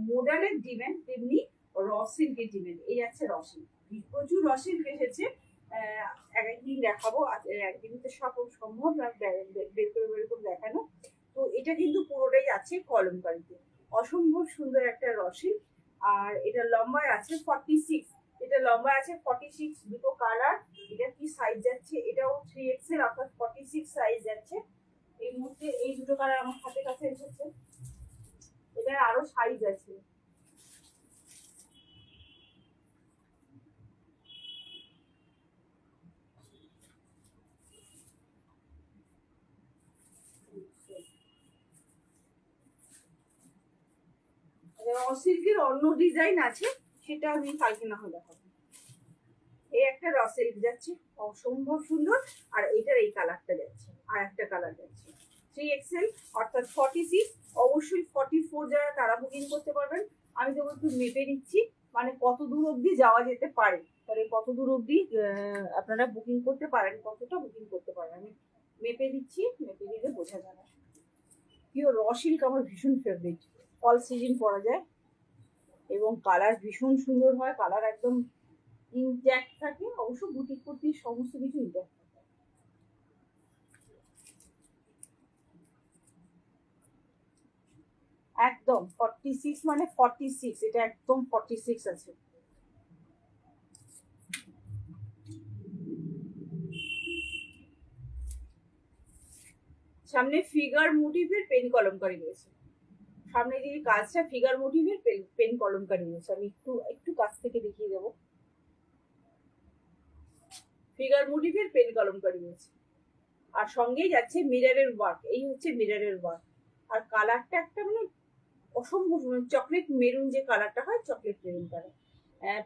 মডার্নের ডিমান্ড তেমনি র সিল্কের ডিমান্ড। এই যাচ্ছে র সিল্ক, প্রচুর র সিল্ক এসেছে। একদিন দেখাবো, একদিন তো সব সম্ভব না বের করে দেখানো। তো এটা কিন্তু পুরোটাই আছে কলমকারিতে, অসম্ভব সুন্দর একটা রসিক। আর এটা লম্বায় আছে 46, এটা লম্বায় আছে 46, দুটো কালার। এটা কি সাইজ যাচ্ছে, এটাও 3XL অর্থাৎ 46 সাইজ যাচ্ছে। এই মুহূর্তে এই দুটো কালার আমার হাতের কাছে এসেছে, এটা আরো সাইজ আছে। সিল্কের অন্য ডিজাইন আছে, সেটা আমি কালকে না হলে দেখাবো। এই একটা র সিল্ক যাচ্ছে অসম্ভব সুন্দর, আর এইটার এই কালারটা যাচ্ছে, আর একটা কালার যাচ্ছে 3XL অর্থাৎ 46। অবশ্যই 44 যারা তারা বুকিং করতে পারবেন। আমি যেমন একটু মেপে নিচ্ছি মানে কত দূর অবধি যাওয়া যেতে পারে, তাহলে কত দূর অবধি আপনারা বুকিং করতে পারেন, কতটা বুকিং করতে পারেন আমি মেপে দিচ্ছি, মেপে দিলে বোঝা যাবে। পিওর র সিল্ক আমার ভীষণ ফেভারিট, অল সিজন পরা যায় এবং কালার ভীষণ সুন্দর হয়, কালার একদম ইনট্যাক্ট থাকে। অবশ্য বুটিক কুর্তির সমস্ত কিছু ইনট্যাক্ট থাকে। একদম 46 মানে 46, এটা একদম 46 আছে। সামনে ফিগার মোটিভের পেন কলমকারি রয়েছে, সামনে যে কাজটা ফিগার মোটিভের পেন কলমকারি রয়েছে। আমি একটু একটু কাছ থেকে দেখিয়ে দেবো, ফিগার মোটিভের পেন কলমকারি রয়েছে আর সঙ্গেই যাচ্ছে মিররের ওয়ার্ক। এই হচ্ছে মিররের ওয়ার্ক, আর কালারটা একটা মানে অসম্ভব চকলেট মেরুন যে কালারটা হয়, চকলেট মেরুন কালার।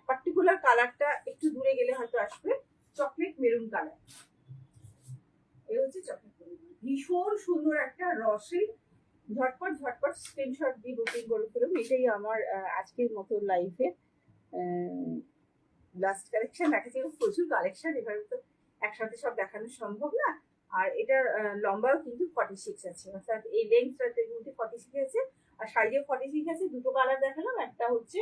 পার্টিকুলার কালারটা একটু দূরে গেলে হয়তো আসবে, চকলেট মেরুন কালার। এই হচ্ছে চকলেট মেরুন, ভীষণ সুন্দর একটা রসে। ঝটপট ঝটপট স্ক্রিনশট দিয়ে বুকিং করে ফেলুন। এটাই আমার আজকের মতো লাইফে লাস্ট কালেকশন দেখাচ্ছি। প্রচুর কালেকশন, এভাবে তো একসাথে সব দেখানো সম্ভব না। আর এটার লম্বাও কিন্তু 46 আছে, অর্থাৎ এই লেন্থটাতে কিন্তু 46 আছে আর সাইজে 46 আছে। দুটো কালার দেখালাম, একটা হচ্ছে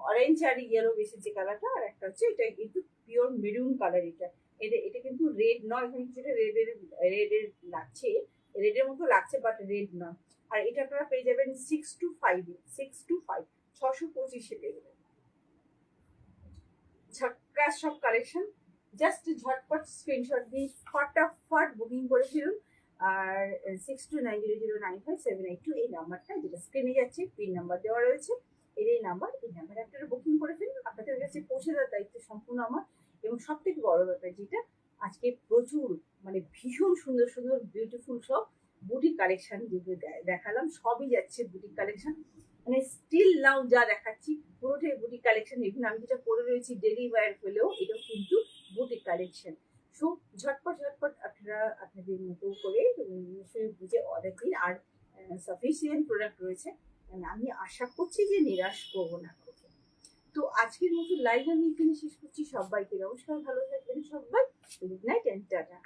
অরেঞ্জ আর ইয়েলো বেসের যে কালারটা, আর একটা হচ্ছে এটা কিন্তু পিওর মেরুন কালার। এটা এটা এটা কিন্তু রেড নয়, এখানে কিছুটা রেডের লাগছে, রেডের মতো লাগছে বাট রেড নয়। আর এটা আপনারা পেয়ে যাবেন 625, 625 625 পেয়ে যাবেন। ঝটকা সব কালেকশন, জাস্ট ঝটপট স্ক্রিনশট দিয়ে ফটাফট বুকিং করে ফেলুন। আর 6290095782 এই নাম্বারটা যেটা স্ক্রিনে যাচ্ছে, পিন নাম্বার দেওয়া রয়েছে, এই নাম্বার, এই নাম্বারে আপনারা বুকিং করে ফেলুন। আপনাদের কাছে পৌঁছে দেওয়ার দায়িত্ব সম্পূর্ণ আমার। এবং সব থেকে বড় ব্যাপার যেটা, আজকে প্রচুর মানে ভীষণ সুন্দর সুন্দর বিউটিফুল সব বুটিক কালেকশন যেগুলো দেখালাম, সবই যাচ্ছে বুটিক কালেকশন। মানে স্টিল নাও যা দেখাচ্ছি পুরোটাই বুটিক কালেকশন। ইভেন আমি যেটা পরে রয়েছি ডেলি ওয়্যার হলেও এটাও কিন্তু বুটিক কালেকশন। সো ঝটপট ঝটপট আপনারা আপনাদের মতো করে নিশ্চয়ই বুঝে অর্ডার দিন। আর সাফিসিয়েন্ট প্রোডাক্ট রয়েছে, আমি আশা করছি যে নিরাশ করবো না কাউকে। তো আজকের মতো লাইভ আমি এখানে শেষ করছি। সবাইকে নমস্কার, ভালো থাকবেন সবাই, গুড নাইট এন্ড টাটা।